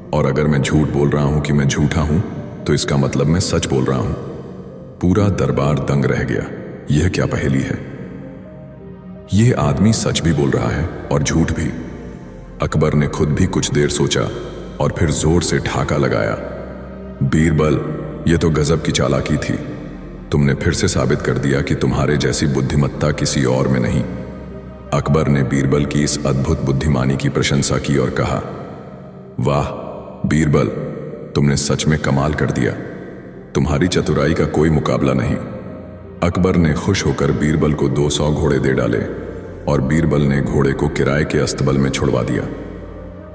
[SPEAKER 2] और अगर मैं झूठ बोल रहा हूं कि मैं झूठा हूं तो इसका मतलब मैं सच बोल रहा हूं। पूरा दरबार दंग रह गया। यह क्या पहेली है? यह आदमी सच भी बोल रहा है और झूठ भी। अकबर ने खुद भी कुछ देर सोचा और फिर जोर से ठाका लगाया, बीरबल, यह तो गजब की चालाकी थी। तुमने फिर से साबित कर दिया कि तुम्हारे जैसी बुद्धिमत्ता किसी और में नहीं। अकबर ने बीरबल की इस अद्भुत बुद्धिमानी की प्रशंसा की और कहा, वाह बीरबल, तुमने सच में कमाल कर दिया। तुम्हारी चतुराई का कोई मुकाबला नहीं। अकबर ने खुश होकर बीरबल को 200 घोड़े दे डाले और बीरबल ने घोड़े को किराए के अस्तबल में छुड़वा दिया।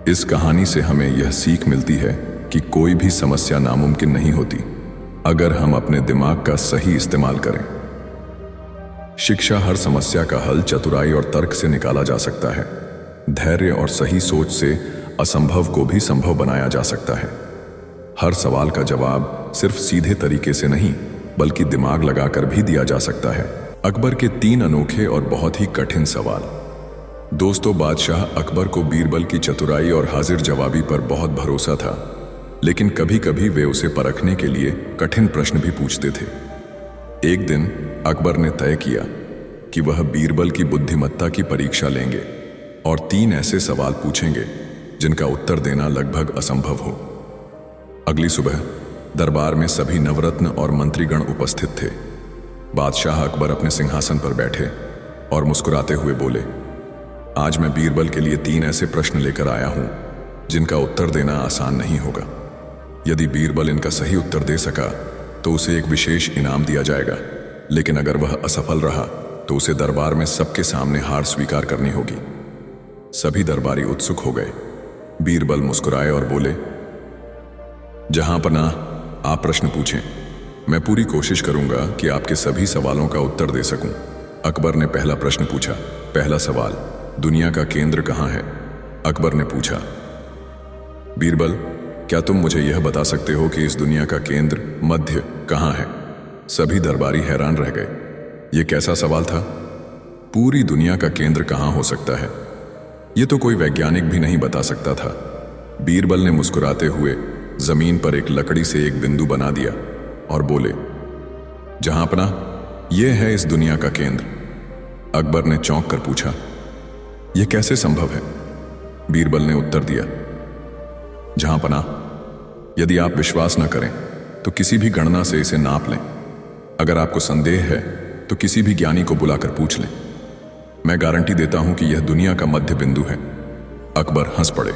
[SPEAKER 2] इस कहानी से हमें यह सीख मिलती है कि कोई भी समस्या नामुमकिन नहीं होती, अगर हम अपने दिमाग का सही इस्तेमाल करें। शिक्षा। हर समस्या का हल चतुराई और तर्क से निकाला जा सकता है। धैर्य और सही सोच से असंभव को भी संभव बनाया जा सकता है। हर सवाल का जवाब सिर्फ सीधे तरीके से नहीं, बल्कि दिमाग लगाकर भी दिया जा सकता है। अकबर के 3 अनोखे और बहुत ही कठिन सवाल। दोस्तों, बादशाह अकबर को बीरबल की चतुराई और हाजिर जवाबी पर बहुत भरोसा था, लेकिन कभी कभी वे उसे परखने के लिए कठिन प्रश्न भी पूछते थे। एक दिन अकबर ने तय किया कि वह बीरबल की बुद्धिमत्ता की परीक्षा लेंगे और 3 ऐसे सवाल पूछेंगे जिनका उत्तर देना लगभग असंभव हो। अगली सुबह दरबार में सभी नवरत्न और मंत्रीगण उपस्थित थे। बादशाह अकबर अपने सिंहासन पर बैठे और मुस्कुराते हुए बोले, आज मैं बीरबल के लिए 3 ऐसे प्रश्न लेकर आया हूं जिनका उत्तर देना आसान नहीं होगा। यदि बीरबल इनका सही उत्तर दे सका तो उसे एक विशेष इनाम दिया जाएगा, लेकिन अगर वह असफल रहा तो उसे दरबार में सबके सामने हार स्वीकार करनी होगी। सभी दरबारी उत्सुक हो गए। बीरबल मुस्कुराए और बोले, जहां पनाह, आप प्रश्न पूछें। मैं पूरी कोशिश करूंगा कि आपके सभी सवालों का उत्तर दे सकूं। अकबर ने पहला प्रश्न पूछा। पहला सवाल, दुनिया का केंद्र कहां है? अकबर ने पूछा। बीरबल, क्या तुम मुझे यह बता सकते हो कि इस दुनिया का केंद्र मध्य कहां है? सभी दरबारी हैरान रह गए। यह कैसा सवाल था? पूरी दुनिया का केंद्र कहां हो सकता है? यह तो कोई वैज्ञानिक भी नहीं बता सकता था। बीरबल ने मुस्कुराते हुए जमीन पर एक लकड़ी से एक बिंदु बना दिया और बोले, जहांपना, यह है इस दुनिया का केंद्र। अकबर ने चौंक कर पूछा, यह कैसे संभव है? बीरबल ने उत्तर दिया, जहां पनाह, यदि आप विश्वास न करें तो किसी भी गणना से इसे नाप लें। अगर आपको संदेह है तो किसी भी ज्ञानी को बुलाकर पूछ लें। मैं गारंटी देता हूं कि यह दुनिया का मध्य बिंदु है। अकबर हंस पड़े।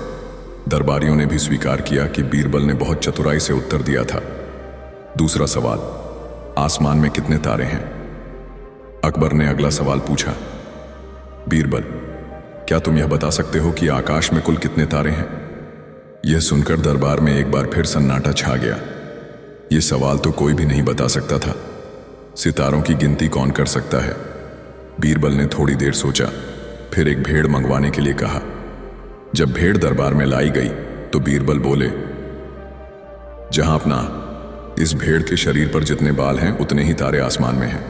[SPEAKER 2] दरबारियों ने भी स्वीकार किया कि बीरबल ने बहुत चतुराई से उत्तर दिया था। दूसरा सवाल, आसमान में कितने तारे हैं? अकबर ने अगला सवाल पूछा, बीरबल, क्या तुम यह बता सकते हो कि आकाश में कुल कितने तारे हैं? यह सुनकर दरबार में एक बार फिर सन्नाटा छा गया। यह सवाल तो कोई भी नहीं बता सकता था। सितारों की गिनती कौन कर सकता है? बीरबल ने थोड़ी देर सोचा, फिर एक भेड़ मंगवाने के लिए कहा। जब भेड़ दरबार में लाई गई तो बीरबल बोले, जहां अपना, इस भेड़ के शरीर पर जितने बाल हैं उतने ही तारे आसमान में हैं।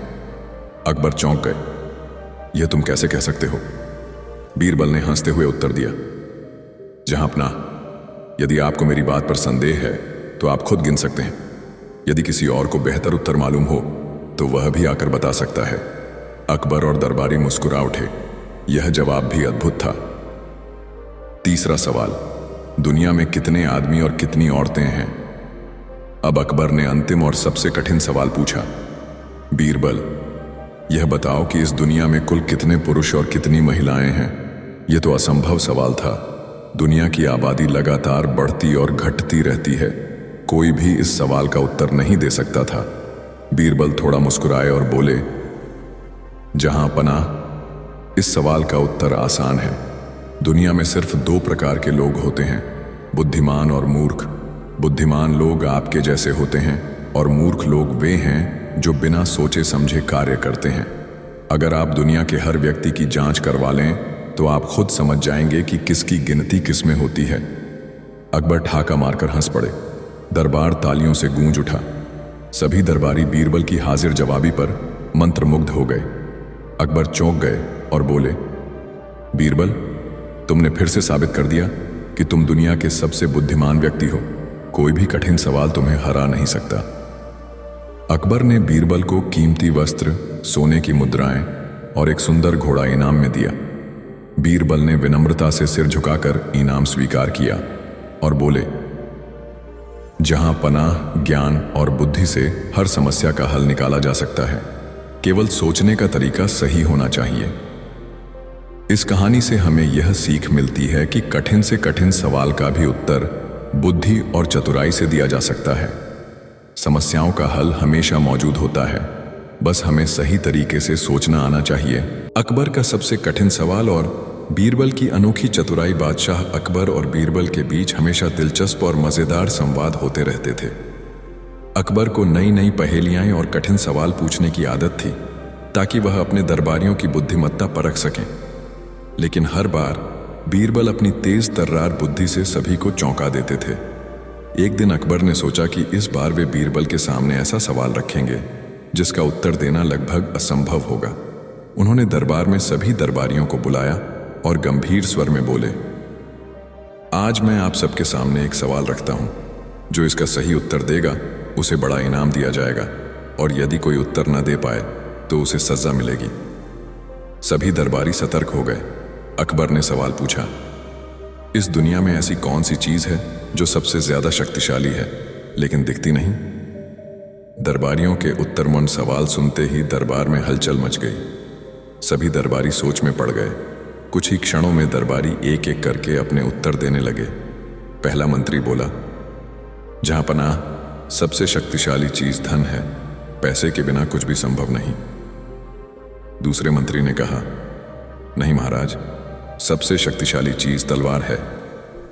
[SPEAKER 2] अकबर चौंक गए। यह तुम कैसे कह सकते हो? बीरबल ने हंसते हुए उत्तर दिया, जहां अपना, यदि आपको मेरी बात पर संदेह है तो आप खुद गिन सकते हैं। यदि किसी और को बेहतर उत्तर मालूम हो तो वह भी आकर बता सकता है। अकबर और दरबारी मुस्कुरा उठे। यह जवाब भी अद्भुत था। तीसरा सवाल, दुनिया में कितने आदमी और कितनी औरतें हैं? अब अकबर ने अंतिम और सबसे कठिन सवाल पूछा, बीरबल, यह बताओ कि इस दुनिया में कुल कितने पुरुष और कितनी महिलाएं हैं? यह तो असंभव सवाल था। दुनिया की आबादी लगातार बढ़ती और घटती रहती है। कोई भी इस सवाल का उत्तर नहीं दे सकता था। बीरबल थोड़ा मुस्कुराए और बोले, जहां पनाह, इस सवाल का उत्तर आसान है। दुनिया में सिर्फ दो प्रकार के लोग होते हैं, बुद्धिमान और मूर्ख। बुद्धिमान लोग आपके जैसे होते हैं और मूर्ख लोग वे हैं जो बिना सोचे समझे कार्य करते हैं। अगर आप दुनिया के हर व्यक्ति की जांच करवा लें तो आप खुद समझ जाएंगे कि किसकी गिनती किस में होती है। अकबर ठाका मारकर हंस पड़े। दरबार तालियों से गूंज उठा। सभी दरबारी बीरबल की हाजिर जवाबी पर मंत्रमुग्ध हो गए। अकबर चौंक गए और बोले, बीरबल, तुमने फिर से साबित कर दिया कि तुम दुनिया के सबसे बुद्धिमान व्यक्ति हो। कोई भी कठिन सवाल तुम्हें हरा नहीं सकता। अकबर ने बीरबल को कीमती वस्त्र, सोने की मुद्राएं और एक सुंदर घोड़ा इनाम में दिया। बीरबल ने विनम्रता से सिर झुकाकर इनाम स्वीकार किया और बोले, जहां पनाह, ज्ञान और बुद्धि से हर समस्या का हल निकाला जा सकता है। केवल सोचने का तरीका सही होना चाहिए। इस कहानी से हमें यह सीख मिलती है कि कठिन से कठिन सवाल का भी उत्तर बुद्धि और चतुराई से दिया जा सकता है। समस्याओं का हल हमेशा मौजूद होता है, बस हमें सही तरीके से सोचना आना चाहिए। अकबर का सबसे कठिन सवाल और बीरबल की अनोखी चतुराई। बादशाह अकबर और बीरबल के बीच हमेशा दिलचस्प और मजेदार संवाद होते रहते थे। अकबर को नई नई पहेलियां और कठिन सवाल पूछने की आदत थी ताकि वह अपने दरबारियों की बुद्धिमत्ता परख सकें। लेकिन हर बार बीरबल अपनी तेज तर्रार बुद्धि से सभी को चौंका देते थे। एक दिन अकबर ने सोचा कि इस बार वे बीरबल के सामने ऐसा सवाल रखेंगे जिसका उत्तर देना लगभग असंभव होगा। उन्होंने दरबार में सभी दरबारियों को बुलाया और गंभीर स्वर में बोले, आज मैं आप सबके सामने एक सवाल रखता हूं। जो इसका सही उत्तर देगा उसे बड़ा इनाम दिया जाएगा और यदि कोई उत्तर न दे पाए तो उसे सजा मिलेगी। सभी दरबारी सतर्क हो गए। अकबर ने सवाल पूछा, इस दुनिया में ऐसी कौन सी चीज है जो सबसे ज्यादा शक्तिशाली है लेकिन दिखती नहीं? दरबारियों के उत्तरमंड सवाल सुनते ही दरबार में हलचल मच गई। सभी दरबारी सोच में पड़ गए। कुछ ही क्षणों में दरबारी एक एक करके अपने उत्तर देने लगे। पहला मंत्री बोला, जहां पनाह, सबसे शक्तिशाली चीज धन है। पैसे के बिना कुछ भी संभव नहीं। दूसरे मंत्री ने कहा, नहीं महाराज, सबसे शक्तिशाली चीज तलवार है।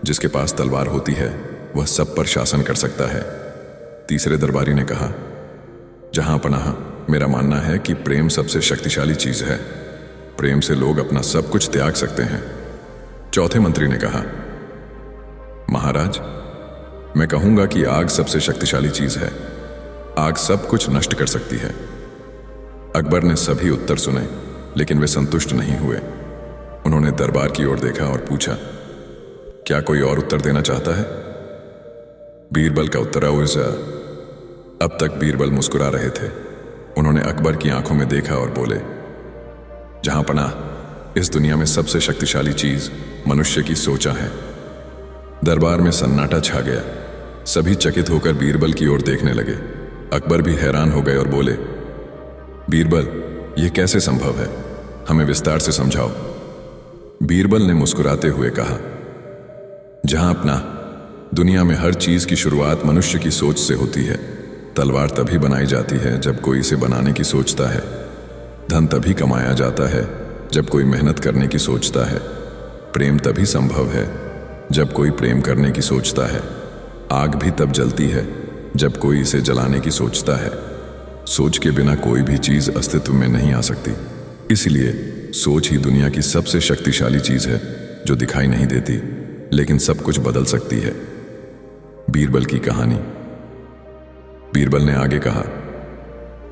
[SPEAKER 2] जिसके पास तलवार होती है वह सब पर शासन कर सकता है। तीसरे दरबारी ने कहा, जहां पनाह, मेरा मानना है कि प्रेम सबसे शक्तिशाली चीज है। प्रेम से लोग अपना सब कुछ त्याग सकते हैं। चौथे मंत्री ने कहा, महाराज, मैं कहूंगा कि आग सबसे शक्तिशाली चीज है। आग सब कुछ नष्ट कर सकती है। अकबर ने सभी उत्तर सुने लेकिन वे संतुष्ट नहीं हुए। उन्होंने दरबार की ओर देखा और पूछा, क्या कोई और उत्तर देना चाहता है? बीरबल का उत्तर अब तक बीरबल मुस्कुरा रहे थे। उन्होंने अकबर की आंखों में देखा और बोले, जहां पनाह, इस दुनिया में सबसे शक्तिशाली चीज मनुष्य की सोचा है। दरबार में सन्नाटा छा गया। सभी चकित होकर बीरबल की ओर देखने लगे। अकबर भी हैरान हो गए और बोले, बीरबल, यह कैसे संभव है? हमें विस्तार से समझाओ। बीरबल ने मुस्कुराते हुए कहा, जहां अपना दुनिया में हर चीज की शुरुआत मनुष्य की सोच से होती है। तलवार तभी बनाई जाती है जब कोई इसे बनाने की सोचता है। धन तभी कमाया जाता है जब कोई मेहनत करने की सोचता है। प्रेम तभी संभव है जब कोई प्रेम करने की सोचता है। आग भी तब जलती है जब कोई इसे जलाने की सोचता है। सोच के बिना कोई भी चीज अस्तित्व में नहीं आ सकती। इसलिए सोच ही दुनिया की सबसे शक्तिशाली चीज है, जो दिखाई नहीं देती लेकिन सब कुछ बदल सकती है। बीरबल की कहानी। बीरबल ने आगे कहा,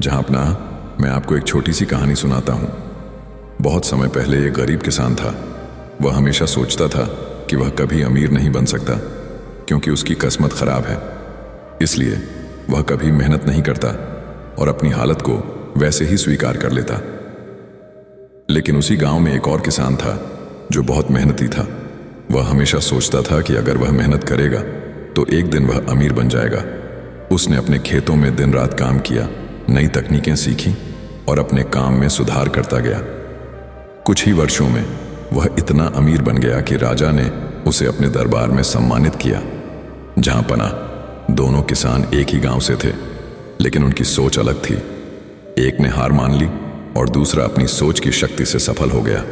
[SPEAKER 2] जहां अपना मैं आपको एक छोटी सी कहानी सुनाता हूं। बहुत समय पहले एक गरीब किसान था। वह हमेशा सोचता था कि वह कभी अमीर नहीं बन सकता, क्योंकि उसकी किस्मत खराब है। इसलिए वह कभी मेहनत नहीं करता और अपनी हालत को वैसे ही स्वीकार कर लेता। लेकिन उसी गांव में एक और किसान था जो बहुत मेहनती था। वह हमेशा सोचता था कि अगर वह मेहनत करेगा तो एक दिन वह अमीर बन जाएगा। उसने अपने खेतों में दिन रात काम किया, नई तकनीकें सीखी और अपने काम में सुधार करता गया। कुछ ही वर्षों में वह इतना अमीर बन गया कि राजा ने उसे अपने दरबार में सम्मानित किया। जहां पना दोनों किसान एक ही गांव से थे, लेकिन उनकी सोच अलग थी। एक ने हार मान ली और दूसरा अपनी सोच की शक्ति से सफल हो गया।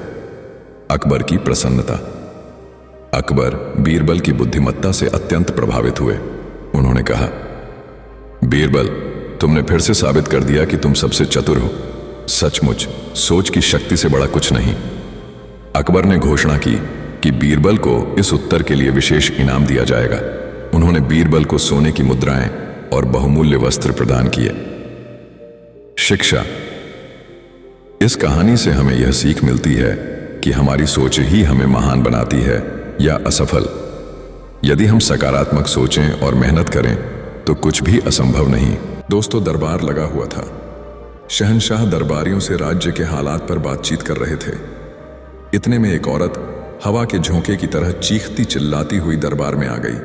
[SPEAKER 2] अकबर की प्रसन्नता। अकबर बीरबल की बुद्धिमत्ता से अत्यंत प्रभावित हुए। उन्होंने कहा, बीरबल, तुमने फिर से साबित कर दिया कि तुम सबसे चतुर हो। सचमुच सोच की शक्ति से बड़ा कुछ नहीं। अकबर ने घोषणा की कि बीरबल को इस उत्तर के लिए विशेष इनाम दिया जाएगा। उन्होंने बीरबल को सोने की मुद्राएं और बहुमूल्य वस्त्र प्रदान किए। शिक्षा। इस कहानी से हमें यह सीख मिलती है कि हमारी सोच ही हमें महान बनाती है या असफल। यदि हम सकारात्मक सोचें और मेहनत करें तो कुछ भी असंभव नहीं। दोस्तों, दरबार लगा हुआ था। शहंशाह दरबारियों से राज्य के हालात पर बातचीत कर रहे थे। इतने में एक औरत हवा के झोंके की तरह चीखती चिल्लाती हुई दरबार में आ गई।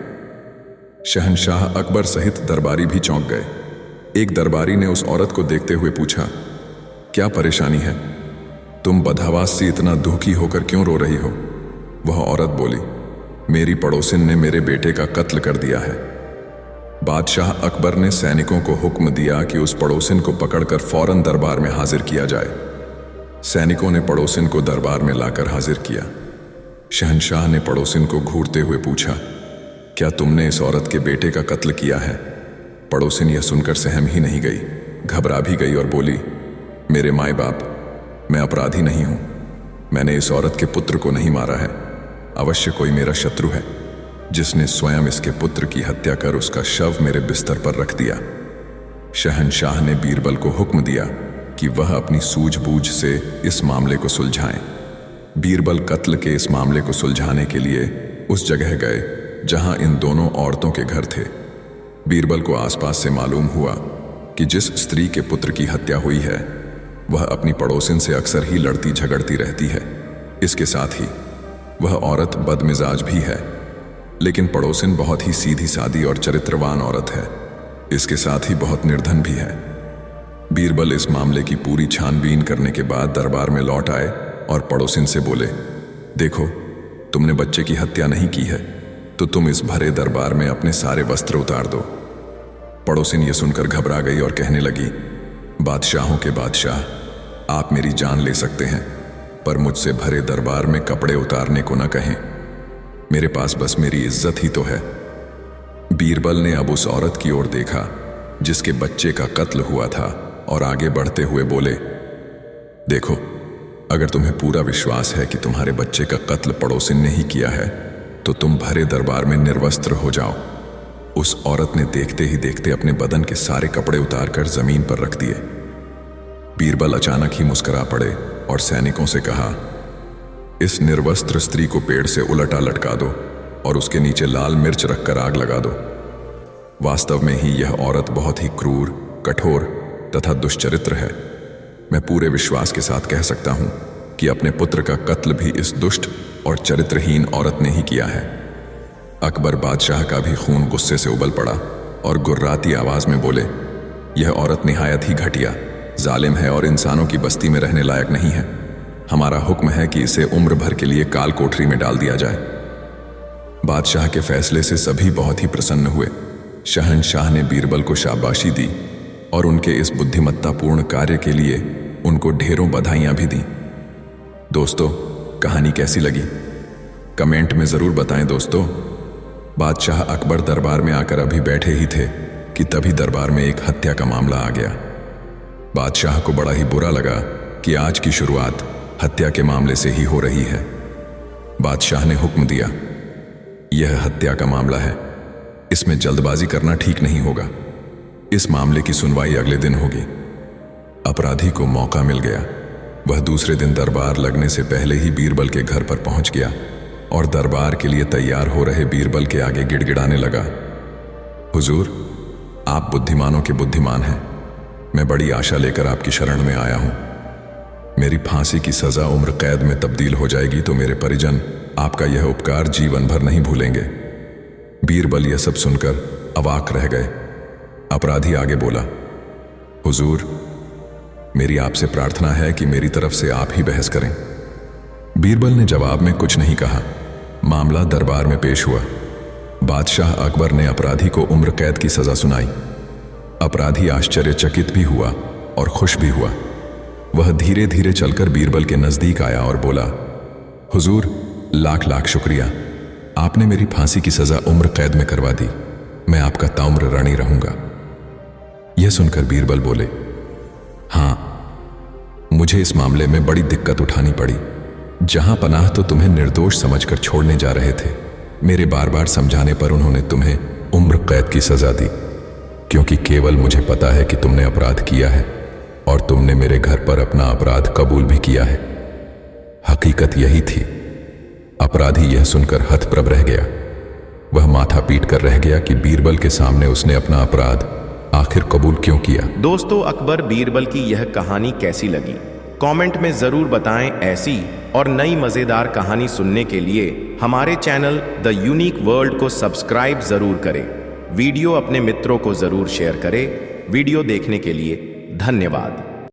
[SPEAKER 2] शहंशाह अकबर सहित दरबारी भी चौंक गए। एक दरबारी ने उस औरत को देखते हुए पूछा, क्या परेशानी है? तुम बदहवास सी इतना दुखी होकर क्यों रो रही हो? वह औरत बोली, मेरी पड़ोसिन ने मेरे बेटे का कत्ल कर दिया है। बादशाह अकबर ने सैनिकों को हुक्म दिया कि उस पड़ोसिन को पकड़कर फौरन दरबार में हाजिर किया जाए। सैनिकों ने पड़ोसिन को दरबार में लाकर हाजिर किया। शहंशाह ने पड़ोसिन को घूरते हुए पूछा, क्या तुमने इस औरत के बेटे का कत्ल किया है? पड़ोसिन यह सुनकर सहम ही नहीं गई, घबरा भी गई और बोली, मेरे माए बाप, मैं अपराधी नहीं हूं। मैंने इस औरत के पुत्र को नहीं मारा है। अवश्य कोई मेरा शत्रु है जिसने स्वयं इसके पुत्र की हत्या कर उसका शव मेरे बिस्तर पर रख दिया। शहंशाह ने बीरबल को हुक्म दिया कि वह अपनी सूझबूझ से इस मामले को सुलझाएं। बीरबल कत्ल के इस मामले को सुलझाने के लिए उस जगह गए जहां इन दोनों औरतों के घर थे। बीरबल को आसपास से मालूम हुआ कि जिस स्त्री के पुत्र की हत्या हुई है वह अपनी पड़ोसिन से अक्सर ही लड़ती झगड़ती रहती है। इसके साथ ही वह औरत बदमिजाज भी है, लेकिन पड़ोसिन बहुत ही सीधी सादी और चरित्रवान औरत है। इसके साथ ही बहुत निर्धन भी है। बीरबल इस मामले की पूरी छानबीन करने के बाद दरबार में लौट आए और पड़ोसिन से बोले, देखो, तुमने बच्चे की हत्या नहीं की है तो तुम इस भरे दरबार में अपने सारे वस्त्र उतार दो। पड़ोसिन ये सुनकर घबरा गई और कहने लगी, बादशाहों के बादशाह, आप मेरी जान ले सकते हैं, पर मुझसे भरे दरबार में कपड़े उतारने को न कहें। मेरे पास बस मेरी इज्जत ही तो है। बीरबल ने अब उस औरत की ओर देखा जिसके बच्चे का कत्ल हुआ था और आगे बढ़ते हुए बोले, देखो, अगर तुम्हें पूरा विश्वास है कि तुम्हारे बच्चे का कत्ल पड़ोसिन ने ही किया है तो तुम भरे दरबार में निर्वस्त्र हो जाओ। उस औरत ने देखते ही देखते अपने बदन के सारे कपड़े उतारकर जमीन पर रख दिए। बीरबल अचानक ही मुस्कुरा पड़े और सैनिकों से कहा, इस निर्वस्त्र स्त्री को पेड़ से उलटा लटका दो और उसके नीचे लाल मिर्च रखकर आग लगा दो। वास्तव में ही यह औरत बहुत ही क्रूर, कठोर तथा दुष्चरित्र है। मैं पूरे विश्वास के साथ कह सकता हूं कि अपने पुत्र का कत्ल भी इस दुष्ट और चरित्रहीन औरत ने ही किया है। अकबर बादशाह का भी खून गुस्से से उबल पड़ा और गुर्राती आवाज में बोले, यह औरत निहायत ही घटिया, जालिम है और इंसानों की बस्ती में रहने लायक नहीं है। हमारा हुक्म है कि इसे उम्र भर के लिए काल कोठरी में डाल दिया जाए। बादशाह के फैसले से सभी बहुत ही प्रसन्न हुए। शहंशाह ने बीरबल को शाबाशी दी और उनके इस बुद्धिमत्तापूर्ण कार्य के लिए उनको ढेरों बधाइयां भी दी। दोस्तों, कहानी कैसी लगी कमेंट में जरूर बताएं दोस्तों। बादशाह अकबर दरबार में आकर अभी बैठे ही थे कि तभी दरबार में एक हत्या का मामला आ गया। बादशाह को बड़ा ही बुरा लगा कि आज की शुरुआत हत्या के मामले से ही हो रही है। बादशाह ने हुक्म दिया, यह हत्या का मामला है, इसमें जल्दबाजी करना ठीक नहीं होगा। इस मामले की सुनवाई अगले दिन होगी। अपराधी को मौका मिल गया। वह दूसरे दिन दरबार लगने से पहले ही बीरबल के घर पर पहुंच गया और दरबार के लिए तैयार हो रहे बीरबल के आगे गिड़गिड़ाने लगा, हुजूर, आप बुद्धिमानों के बुद्धिमान हैं। मैं बड़ी आशा लेकर आपकी शरण में आया हूं। मेरी फांसी की सजा उम्र कैद में तब्दील हो जाएगी तो मेरे परिजन आपका यह उपकार जीवन भर नहीं भूलेंगे। बीरबल यह सब सुनकर अवाक रह गए। अपराधी आगे बोला, हुजूर, मेरी आपसे प्रार्थना है कि मेरी तरफ से आप ही बहस करें। बीरबल ने जवाब में कुछ नहीं कहा। मामला दरबार में पेश हुआ। बादशाह अकबर ने अपराधी को उम्र कैद की सजा सुनाई। अपराधी आश्चर्यचकित भी हुआ और खुश भी हुआ। वह धीरे धीरे चलकर बीरबल के नजदीक आया और बोला, हुजूर, लाख लाख शुक्रिया, आपने मेरी फांसी की सजा उम्र कैद में करवा दी। मैं आपका ताउम्र ऋणी रहूंगा। यह सुनकर बीरबल बोले, हाँ, मुझे इस मामले में बड़ी दिक्कत उठानी पड़ी। जहां पनाह तो तुम्हें निर्दोष समझकर छोड़ने जा रहे थे। मेरे बार बार समझाने पर उन्होंने तुम्हें उम्र कैद की सजा दी, क्योंकि केवल मुझे पता है कि तुमने अपराध किया है और तुमने मेरे घर पर अपना अपराध कबूल भी किया है। हकीकत यही थी। अपराधी यह सुनकर हतप्रभ रह गया। वह माथा पीट कर रह गया कि बीरबल के सामने उसने अपना अपराध आखिर कबूल क्यों किया।
[SPEAKER 1] दोस्तों, अकबर बीरबल की यह कहानी कैसी लगी कमेंट में जरूर बताएं। ऐसी और नई मजेदार कहानी सुनने के लिए हमारे चैनल द यूनिक वर्ल्ड को सब्सक्राइब जरूर करें। वीडियो अपने मित्रों को जरूर शेयर करें। वीडियो देखने के लिए धन्यवाद।